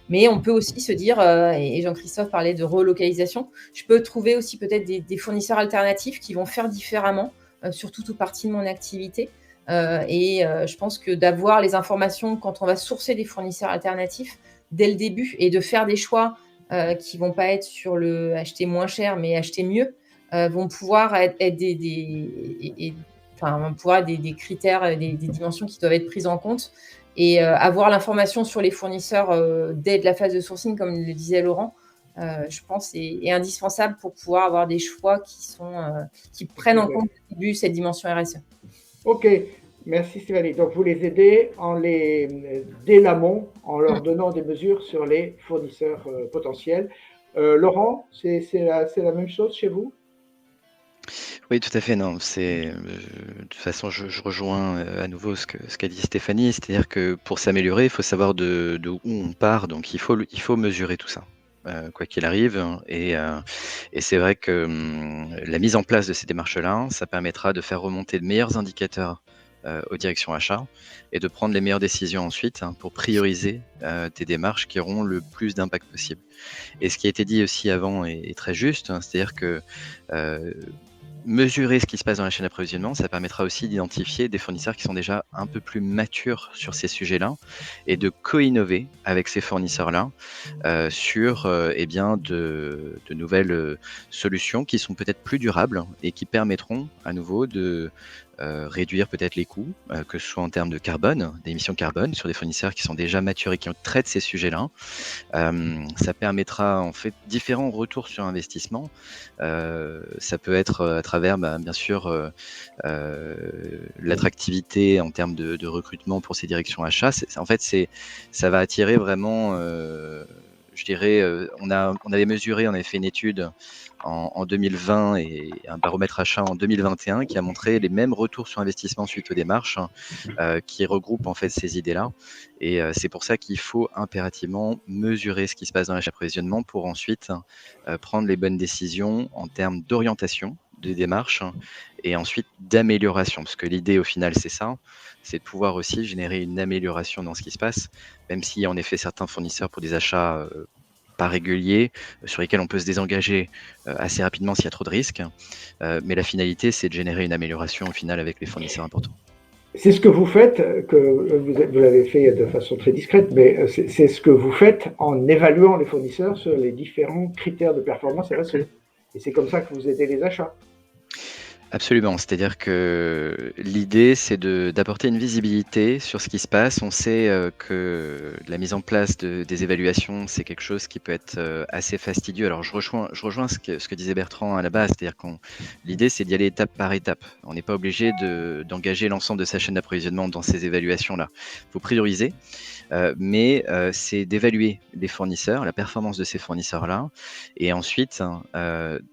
Mais on peut aussi se dire, et Jean-Christophe parlait de relocalisation, je peux trouver aussi peut-être des fournisseurs alternatifs qui vont faire différemment sur toute ou partie de mon activité. Je pense que d'avoir les informations quand on va sourcer des fournisseurs alternatifs dès le début et de faire des choix qui vont pas être sur le acheter moins cher, mais acheter mieux, vont pouvoir être des critères, des dimensions qui doivent être prises en compte. Et avoir l'information sur les fournisseurs dès la phase de sourcing, comme le disait Laurent, je pense est indispensable pour pouvoir avoir des choix qui prennent en compte au début cette dimension RSE. Ok, merci Stéphanie. Donc vous les aidez dès l'amont en leur donnant des mesures sur les fournisseurs potentiels. Laurent, c'est la même chose chez vous? Oui, tout à fait. Non, de toute façon, je rejoins à nouveau ce qu'a dit Stéphanie, c'est-à-dire que pour s'améliorer, il faut savoir de où on part, donc il faut mesurer tout ça, quoi qu'il arrive. Et c'est vrai que la mise en place de ces démarches-là, ça permettra de faire remonter de meilleurs indicateurs aux directions achats et de prendre les meilleures décisions ensuite pour prioriser des démarches qui auront le plus d'impact possible. Et ce qui a été dit aussi avant est très juste, c'est-à-dire que mesurer ce qui se passe dans la chaîne d'approvisionnement, ça permettra aussi d'identifier des fournisseurs qui sont déjà un peu plus matures sur ces sujets-là et de co-innover avec ces fournisseurs-là sur de nouvelles solutions qui sont peut-être plus durables et qui permettront à nouveau de réduire peut-être les coûts, que ce soit en termes de carbone, d'émissions de carbone, sur des fournisseurs qui sont déjà matures et qui traitent ces sujets-là. Ça permettra en fait différents retours sur investissement. Ça peut être à travers, bien sûr, l'attractivité en termes de recrutement pour ces directions achats. Ça va attirer vraiment, je dirais, on avait mesuré, on avait fait une étude en 2020 et un baromètre achat en 2021 qui a montré les mêmes retours sur investissement suite aux démarches qui regroupent en fait ces idées-là. Et c'est pour ça qu'il faut impérativement mesurer ce qui se passe dans l'approvisionnement pour ensuite prendre les bonnes décisions en termes d'orientation des démarches et ensuite d'amélioration. Parce que l'idée au final c'est ça, c'est de pouvoir aussi générer une amélioration dans ce qui se passe, même s'il y a en effet certains fournisseurs pour des achats pas réguliers, sur lesquels on peut se désengager assez rapidement s'il y a trop de risques. Mais la finalité, c'est de générer une amélioration au final avec les fournisseurs importants. C'est ce que vous faites, que vous l'avez fait de façon très discrète, mais c'est ce que vous faites en évaluant les fournisseurs sur les différents critères de performance RSE. Et c'est comme ça que vous aidez les achats. Absolument, c'est-à-dire que l'idée, c'est d'apporter une visibilité sur ce qui se passe. On sait que la mise en place des évaluations, c'est quelque chose qui peut être assez fastidieux. Alors, je rejoins ce que disait Bertrand à la base, c'est-à-dire que l'idée, c'est d'y aller étape par étape. On n'est pas obligé d'engager l'ensemble de sa chaîne d'approvisionnement dans ces évaluations-là. Il faut prioriser, mais c'est d'évaluer les fournisseurs, la performance de ces fournisseurs-là, et ensuite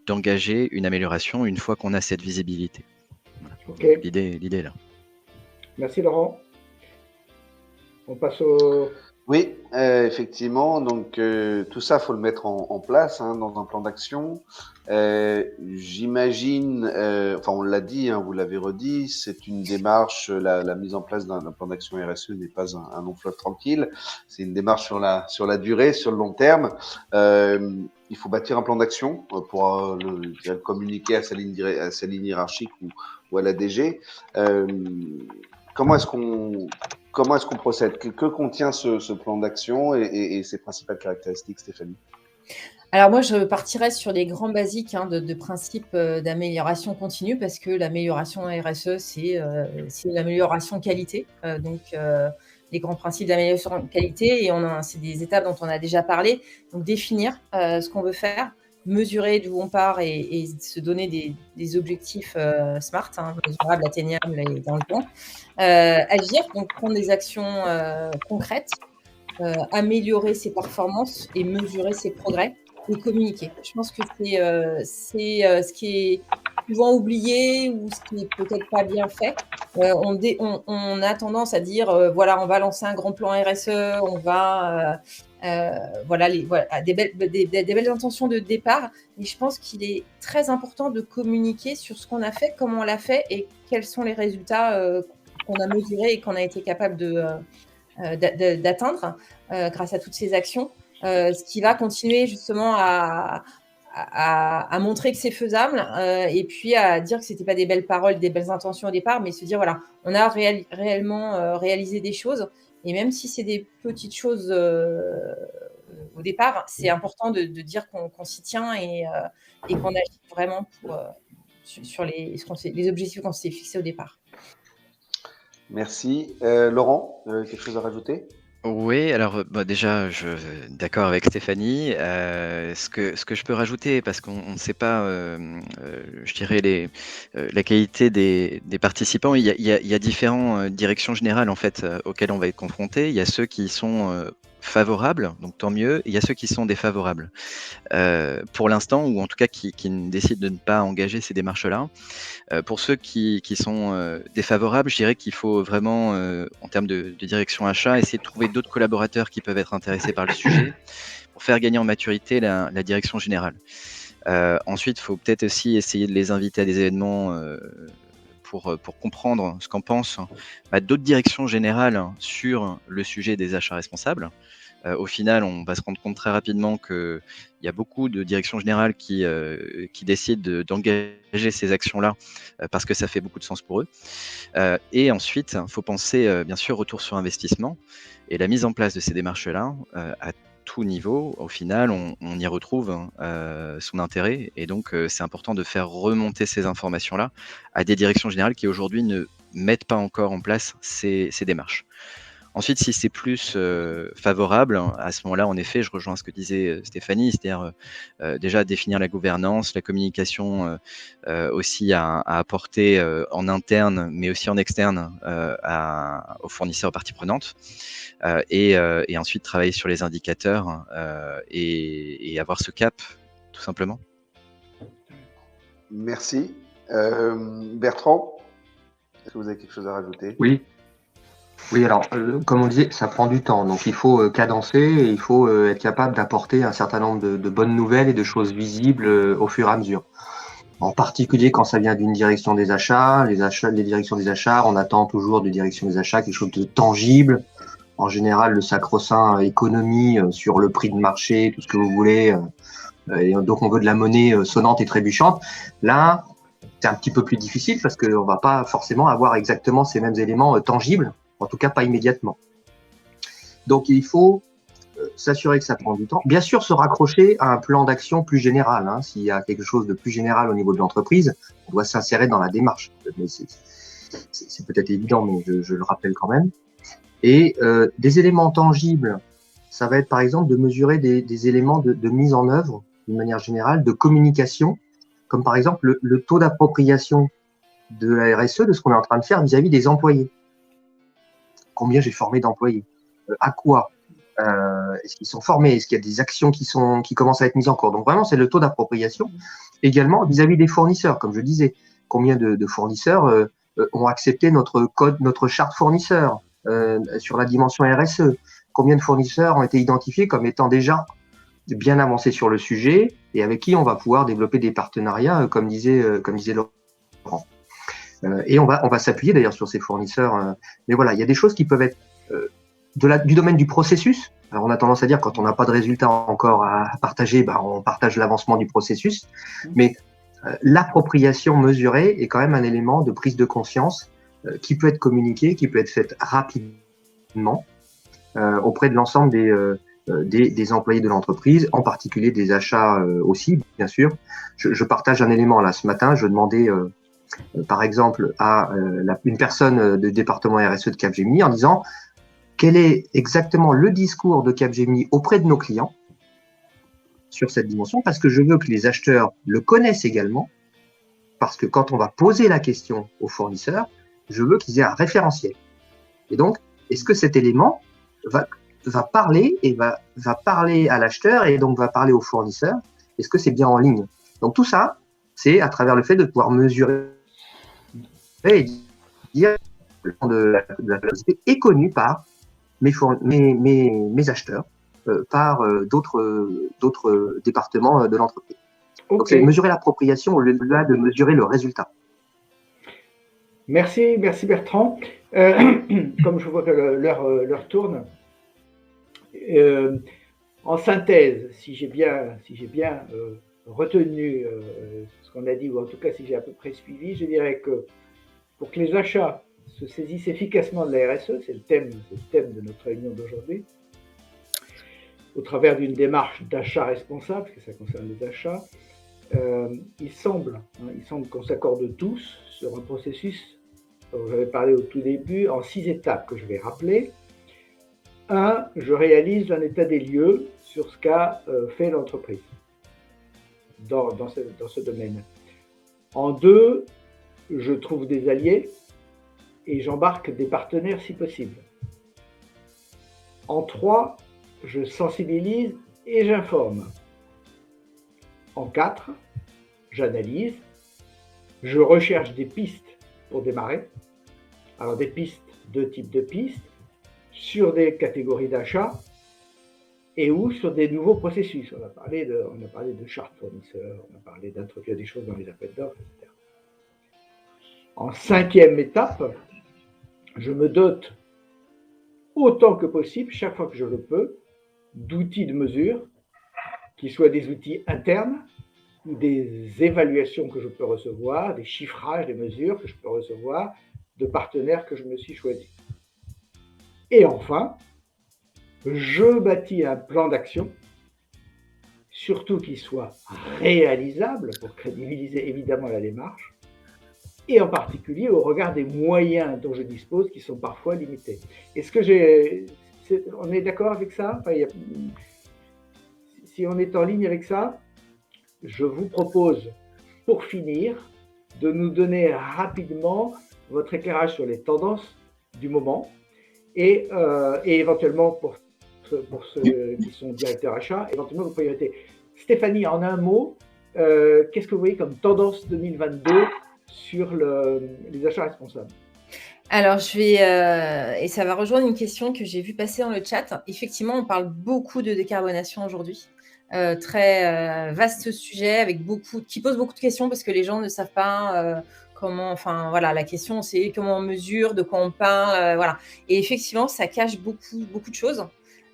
d'engager une amélioration une fois qu'on a cette visibilité. Voilà. Okay. L'idée est là. Merci Laurent. On passe au... Oui, effectivement. Donc tout ça, faut le mettre en place dans un plan d'action. J'imagine, enfin on l'a dit, vous l'avez redit, c'est une démarche. La mise en place d'un plan d'action RSE n'est pas un long fleuve tranquille. C'est une démarche sur la durée, sur le long terme. Il faut bâtir un plan d'action pour le communiquer à sa ligne hiérarchique ou à la DG. Comment est-ce qu'on procède? Que contient ce plan d'action et ses principales caractéristiques, Stéphanie? Alors moi, je partirais sur les grands basiques de principes d'amélioration continue parce que l'amélioration RSE, c'est l'amélioration qualité. Les grands principes d'amélioration qualité, et c'est des étapes dont on a déjà parlé. Donc définir ce qu'on veut faire, mesurer d'où on part et se donner des objectifs smart, mesurables, atteignables et dans le temps. Agir, donc prendre des actions concrètes, améliorer ses performances et mesurer ses progrès et communiquer. Je pense que c'est ce qui est souvent oublié ou ce qui n'est peut-être pas bien fait. On a tendance à dire voilà, on va lancer un grand plan RSE, on va voilà, des belles intentions de départ, mais je pense qu'il est très important de communiquer sur ce qu'on a fait, comment on l'a fait et quels sont les résultats qu'on a mesurés et qu'on a été capable d'atteindre grâce à toutes ces actions, ce qui va continuer justement à montrer que c'est faisable et puis à dire que c'était pas des belles paroles, des belles intentions au départ, mais se dire voilà, on a réellement réalisé des choses et même si c'est des petites choses au départ, c'est important de dire qu'on s'y tient et qu'on agit vraiment sur les objectifs qu'on s'est fixés au départ. Merci. Laurent, quelque chose à rajouter? Oui, alors déjà, d'accord avec Stéphanie. Ce que je peux rajouter, parce qu'on ne sait pas, je dirais la qualité des participants. Il y a différentes directions générales en fait auxquelles on va être confronté. Il y a ceux qui sont favorables, donc tant mieux. Il y a ceux qui sont défavorables. Pour l'instant, ou en tout cas qui décident de ne pas engager ces démarches-là. Pour ceux qui sont défavorables, je dirais qu'il faut vraiment, en termes de direction achat, essayer de trouver d'autres collaborateurs qui peuvent être intéressés par le sujet pour faire gagner en maturité la direction générale. Ensuite, il faut peut-être aussi essayer de les inviter à des événements pour comprendre ce qu'en pensent d'autres directions générales sur le sujet des achats responsables. Au final, on va se rendre compte très rapidement qu'il y a beaucoup de directions générales qui décident d'engager ces actions-là parce que ça fait beaucoup de sens pour eux. Et ensuite, il faut penser bien sûr retour sur investissement et la mise en place de ces démarches-là à tout niveau. Au final, on y retrouve son intérêt et donc c'est important de faire remonter ces informations-là à des directions générales qui aujourd'hui ne mettent pas encore en place ces démarches. Ensuite, si c'est plus favorable, à ce moment-là, en effet, je rejoins ce que disait Stéphanie, c'est-à-dire déjà définir la gouvernance, la communication aussi à apporter en interne, mais aussi en externe aux fournisseurs, aux parties prenantes, et ensuite travailler sur les indicateurs et avoir ce cap, tout simplement. Merci. Bertrand, est-ce que vous avez quelque chose à rajouter? Oui, alors, comme on disait, ça prend du temps. Donc, il faut cadencer et il faut être capable d'apporter un certain nombre de bonnes nouvelles et de choses visibles au fur et à mesure. En particulier quand ça vient d'une direction des achats, les directions des achats, on attend toujours de direction des achats quelque chose de tangible. En général, le sacro-saint économie sur le prix de marché, tout ce que vous voulez. Et donc, on veut de la monnaie sonnante et trébuchante. Là, c'est un petit peu plus difficile parce qu'on va pas forcément avoir exactement ces mêmes éléments tangibles. En tout cas, pas immédiatement. Donc, il faut s'assurer que ça prend du temps. Bien sûr, se raccrocher à un plan d'action plus général. Hein. S'il y a quelque chose de plus général au niveau de l'entreprise, on doit s'insérer dans la démarche. Mais c'est peut-être évident, mais je le rappelle quand même. Et des éléments tangibles, ça va être par exemple de mesurer des éléments de mise en œuvre, d'une manière générale, de communication, comme par exemple le taux d'appropriation de la RSE, de ce qu'on est en train de faire vis-à-vis des employés. Combien j'ai formé d'employés, à quoi, est-ce qu'ils sont formés, est-ce qu'il y a des actions qui commencent à être mises en cours. Donc vraiment, c'est le taux d'appropriation. Également vis-à-vis des fournisseurs, comme je disais, combien de fournisseurs ont accepté notre code, notre charte fournisseur sur la dimension RSE. Combien de fournisseurs ont été identifiés comme étant déjà bien avancés sur le sujet et avec qui on va pouvoir développer des partenariats, comme disait Laurent. Et on va s'appuyer d'ailleurs sur ces fournisseurs. Mais voilà, il y a des choses qui peuvent être du domaine du processus. Alors on a tendance à dire quand on n'a pas de résultat encore à partager, on partage l'avancement du processus. Mais l'appropriation mesurée est quand même un élément de prise de conscience qui peut être communiqué, qui peut être fait rapidement auprès de l'ensemble des employés de l'entreprise, en particulier des achats aussi, bien sûr. Je partage un élément là ce matin. Je demandais par exemple à une personne du département RSE de Capgemini en disant quel est exactement le discours de Capgemini auprès de nos clients sur cette dimension, parce que je veux que les acheteurs le connaissent également, parce que quand on va poser la question aux fournisseurs, je veux qu'ils aient un référentiel. Et donc, est-ce que cet élément va parler et va parler à l'acheteur et donc va parler au fournisseur? Est-ce que c'est bien en ligne? Donc tout ça, c'est à travers le fait de pouvoir mesurer et dire que le plan de la publicité est connu par mes acheteurs par d'autres départements de l'entreprise. Donc, Ok. c'est mesurer l'appropriation au lieu de mesurer le résultat. Merci Bertrand. Comme je vois que l'heure tourne, en synthèse, si j'ai bien retenu ce qu'on a dit, ou en tout cas si j'ai à peu près suivi, je dirais que pour que les achats se saisissent efficacement de la RSE, c'est le thème de notre réunion d'aujourd'hui, au travers d'une démarche d'achat responsable, parce que ça concerne les achats, il semble qu'on s'accorde tous sur un processus dont j'avais parlé au tout début, en 6 étapes que je vais rappeler. 1, je réalise un état des lieux sur ce qu'a fait l'entreprise dans ce domaine. En 2, je trouve des alliés et j'embarque des partenaires si possible. En 3, je sensibilise et j'informe. En 4, j'analyse, je recherche des pistes pour démarrer. Alors des pistes, 2 types de pistes, sur des catégories d'achat et ou sur des nouveaux processus. On a parlé de chartes fournisseurs, on a parlé d'introduire des choses dans les appels d'offres, etc. En 5e étape, je me dote autant que possible, chaque fois que je le peux, d'outils de mesure, qui soient des outils internes ou des évaluations que je peux recevoir, des chiffrages, des mesures que je peux recevoir de partenaires que je me suis choisi. Et enfin, je bâtis un plan d'action, surtout qu'il soit réalisable pour crédibiliser évidemment la démarche, et en particulier au regard des moyens dont je dispose qui sont parfois limités. Est-ce que on est d'accord avec ça? Enfin, si on est en ligne avec ça, je vous propose, pour finir, de nous donner rapidement votre éclairage sur les tendances du moment et éventuellement pour ceux qui sont directeurs achats, éventuellement vos priorités. Stéphanie, en un mot, qu'est-ce que vous voyez comme tendance 2022 sur les achats responsables? Alors, et ça va rejoindre une question que j'ai vue passer dans le chat. Effectivement, on parle beaucoup de décarbonation aujourd'hui. Très vaste sujet qui pose beaucoup de questions parce que les gens ne savent pas comment. Enfin, voilà, la question c'est comment on mesure, de quoi on parle, voilà. Et effectivement, ça cache beaucoup de choses.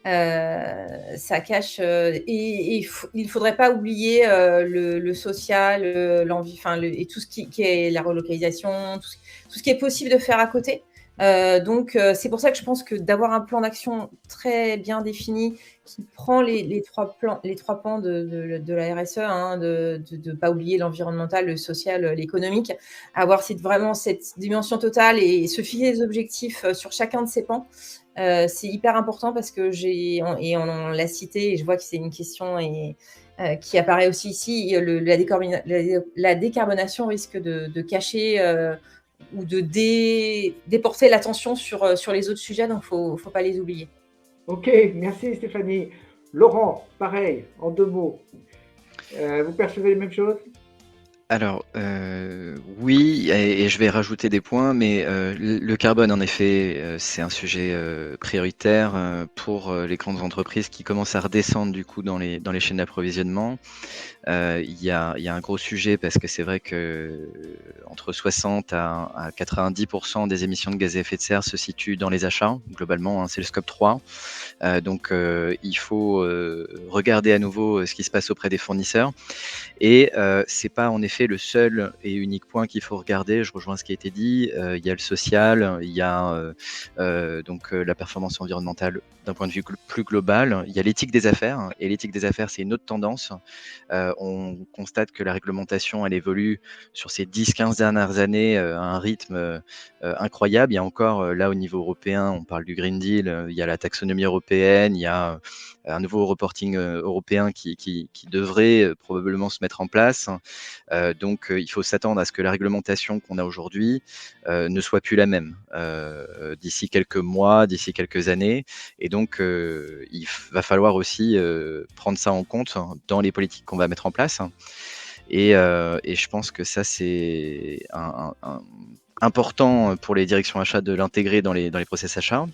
Ça cache et il ne faudrait pas oublier le social, l'envie, et tout ce qui est la relocalisation, tout ce qui est possible de faire à côté. Donc, c'est pour ça que je pense que d'avoir un plan d'action très bien défini qui prend les trois pans de la RSE, hein, de ne pas oublier l'environnemental, le social, l'économique, avoir vraiment cette dimension totale et se fier des objectifs sur chacun de ces pans. C'est hyper important parce que on l'a cité et je vois que c'est une question qui apparaît aussi ici, la décarbonation risque de cacher ou de déporter l'attention sur les autres sujets, donc il ne faut pas les oublier. Ok, merci Stéphanie. Laurent, pareil, en 2 mots. Vous percevez les mêmes choses? Alors, oui, et je vais rajouter des points, mais le carbone, en effet, c'est un sujet prioritaire pour les grandes entreprises qui commencent à redescendre du coup dans les chaînes d'approvisionnement. Il y a un gros sujet parce que c'est vrai que entre 60 à 90% des émissions de gaz à effet de serre se situent dans les achats, globalement, hein, c'est le scope 3. Donc, il faut regarder à nouveau ce qui se passe auprès des fournisseurs. Et c'est pas en effet le seul et unique point qu'il faut regarder. Je rejoins ce qui a été dit. Il y a le social, il y a donc la performance environnementale d'un point de vue plus global. Il y a l'éthique des affaires. Et l'éthique des affaires, c'est une autre tendance. On constate que la réglementation, elle évolue sur ces 10-15 dernières années à un rythme incroyable. Il y a encore, là au niveau européen, on parle du Green Deal, il y a la taxonomie européenne, il y a un nouveau reporting européen qui devrait probablement se mettre en place. Donc, il faut s'attendre à ce que la réglementation qu'on a aujourd'hui ne soit plus la même d'ici quelques mois, d'ici quelques années. Et donc, il va falloir aussi prendre ça en compte dans les politiques qu'on va mettre en place. Et je pense que ça, c'est important pour les directions achats de l'intégrer dans les process achats.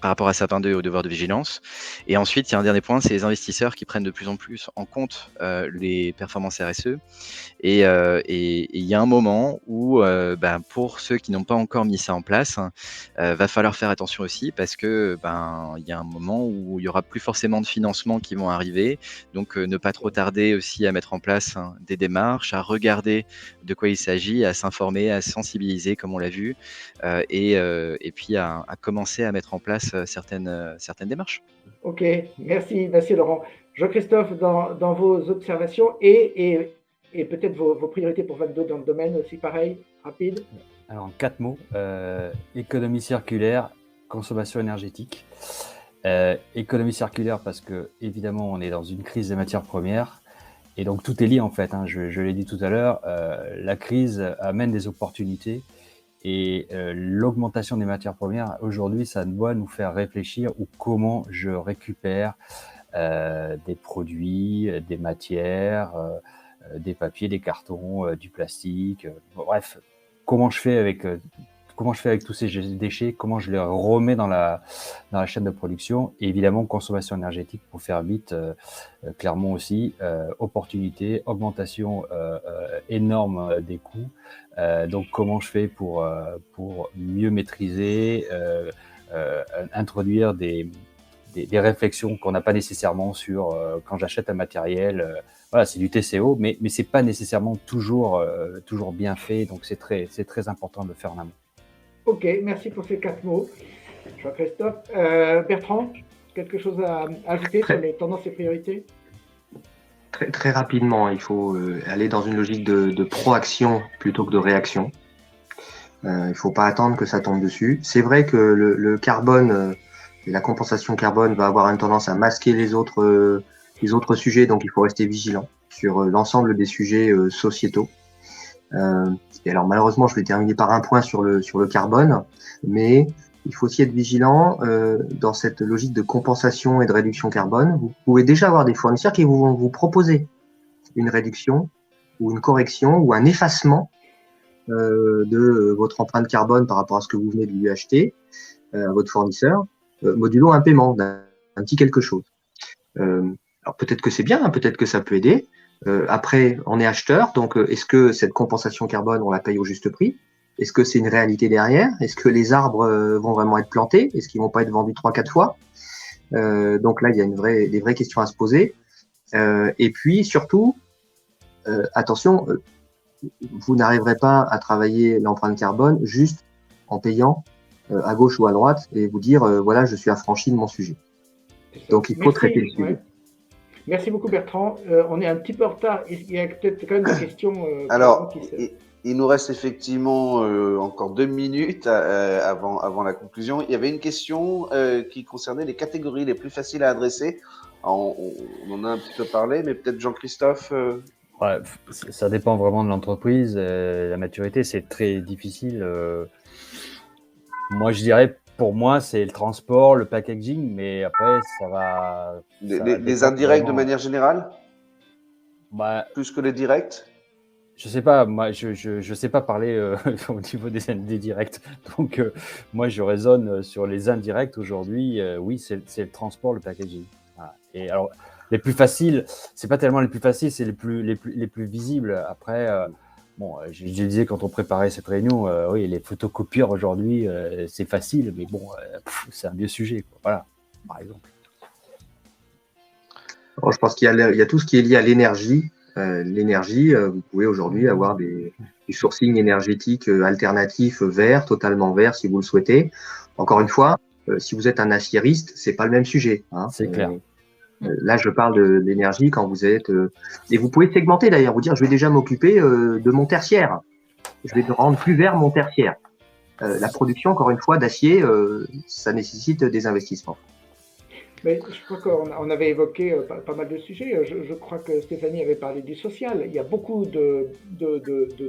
par rapport à Sapin 2 et au devoir de vigilance. Et ensuite, il y a un dernier point, c'est les investisseurs qui prennent de plus en plus en compte les performances RSE. Et il y a un moment où, pour ceux qui n'ont pas encore mis ça en place, va falloir faire attention aussi parce que il y a un moment où il y aura plus forcément de financements qui vont arriver. Donc, ne pas trop tarder aussi à mettre en place des démarches, à regarder de quoi il s'agit, à s'informer, à sensibiliser, comme on l'a vu, et puis à commencer à mettre en place certaines démarches. Ok, merci Laurent. Jean-Christophe, dans vos observations et peut-être vos priorités pour 22 dans le domaine aussi, pareil, rapide. Alors, en 4 mots, économie circulaire, consommation énergétique. Économie circulaire parce que, évidemment, on est dans une crise des matières premières. Et donc, tout est lié, en fait. Je l'ai dit tout à l'heure, la crise amène des opportunités. Et l'augmentation des matières premières, aujourd'hui, ça doit nous faire réfléchir ou comment je récupère des produits, des matières, des papiers, des cartons, du plastique. Bref, comment je fais avec tous ces déchets, comment je les remets dans la chaîne de production. Et évidemment, consommation énergétique pour faire vite, clairement aussi, opportunité, augmentation énorme des coûts. Donc, comment je fais pour mieux maîtriser, introduire des réflexions qu'on n'a pas nécessairement sur quand j'achète un matériel. Voilà, c'est du TCO, mais c'est pas nécessairement toujours bien fait. Donc, c'est très important de le faire en amont. Ok, merci pour ces 4 mots, Jean-Christophe. Bertrand, quelque chose à ajouter sur les tendances et priorités? Très, très rapidement, il faut aller dans une logique de proaction plutôt que de réaction. Il ne faut pas attendre que ça tombe dessus. C'est vrai que le carbone et la compensation carbone va avoir une tendance à masquer les autres sujets, donc il faut rester vigilant sur l'ensemble des sujets sociétaux. Et alors malheureusement, je vais terminer par un point sur le carbone, mais il faut aussi être vigilant dans cette logique de compensation et de réduction carbone. Vous pouvez déjà avoir des fournisseurs qui vont vous proposer une réduction ou une correction ou un effacement de votre empreinte carbone par rapport à ce que vous venez de lui acheter à votre fournisseur, modulo un paiement d'un petit quelque chose. Alors peut-être que c'est bien, hein, peut-être que ça peut aider. Après, on est acheteur, donc est-ce que cette compensation carbone, on la paye au juste prix? Est-ce que c'est une réalité derrière? Est-ce que les arbres vont vraiment être plantés? Est-ce qu'ils vont pas être vendus 3-4 fois? Donc là, il y a des vraies questions à se poser. Et puis surtout, attention, vous n'arriverez pas à travailler l'empreinte carbone juste en payant à gauche ou à droite et vous dire voilà, je suis affranchi de mon sujet. Donc il faut traiter le sujet. Ouais. Merci beaucoup Bertrand. On est un petit peu en retard. Il y a peut-être quand même des questions. Alors, il nous reste effectivement encore 2 minutes avant la conclusion. Il y avait une question qui concernait les catégories les plus faciles à adresser. Alors, on en a un petit peu parlé, mais peut-être Jean-Christophe. Ouais, ça dépend vraiment de l'entreprise. La maturité, c'est très difficile. Moi, je dirais, pour moi, c'est le transport, le packaging, mais après, ça va. Les indirects de manière générale, plus que les directs. Je sais pas, moi, je sais pas parler au niveau des directs. Donc, moi, je raisonne sur les indirects aujourd'hui. Oui, c'est le transport, le packaging. Voilà. Et alors, les plus faciles, c'est pas tellement les plus faciles, c'est les plus visibles. Après, bon, je disais quand on préparait cette réunion, oui, les photocopieurs aujourd'hui, c'est facile, mais bon, c'est un vieux sujet, quoi. Voilà, par exemple. Alors, je pense qu'il y a tout ce qui est lié à l'énergie. L'énergie, vous pouvez aujourd'hui avoir des sourcings énergétiques alternatifs verts, totalement verts, si vous le souhaitez. Encore une fois, si vous êtes un aciériste, c'est pas le même sujet. Hein. C'est clair. Là, je parle de l'énergie quand vous êtes... Et vous pouvez segmenter d'ailleurs, vous dire, je vais déjà m'occuper de mon tertiaire. Je vais rendre plus vert mon tertiaire. La production, encore une fois, d'acier, ça nécessite des investissements. Mais je crois qu'on avait évoqué pas mal de sujets. Je crois que Stéphanie avait parlé du social. Il y a beaucoup de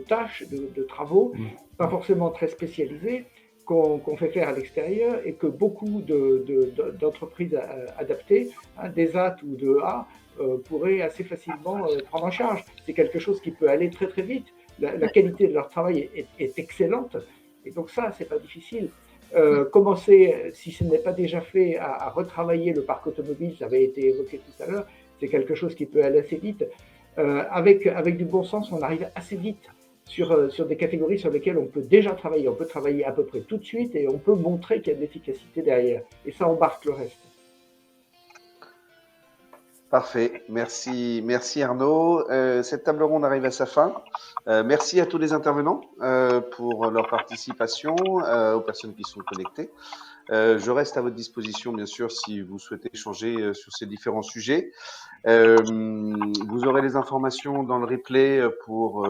tâches, de travaux, pas forcément très spécialisés, qu'on fait faire à l'extérieur et que beaucoup d'entreprises adaptées, des AT ou de A, pourraient assez facilement prendre en charge. C'est quelque chose qui peut aller très très vite. La qualité de leur travail est excellente et donc ça, c'est pas difficile. commencer, si ce n'est pas déjà fait, à retravailler le parc automobile, ça avait été évoqué tout à l'heure, c'est quelque chose qui peut aller assez vite. Avec du bon sens, on arrive assez vite sur des catégories sur lesquelles on peut déjà travailler. On peut travailler à peu près tout de suite et on peut montrer qu'il y a de l'efficacité derrière. Et ça embarque le reste. Parfait, merci Arnaud. Cette table ronde arrive à sa fin. Merci à tous les intervenants pour leur participation, aux personnes qui sont connectées. Je reste à votre disposition, bien sûr, si vous souhaitez échanger sur ces différents sujets. Vous aurez les informations dans le replay pour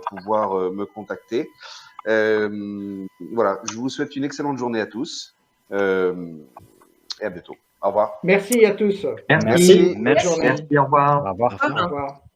pouvoir me contacter. Voilà, je vous souhaite une excellente journée à tous et à bientôt. Au revoir. Merci à tous. Merci. Bonne journée. Merci, au revoir. Au revoir. Au revoir.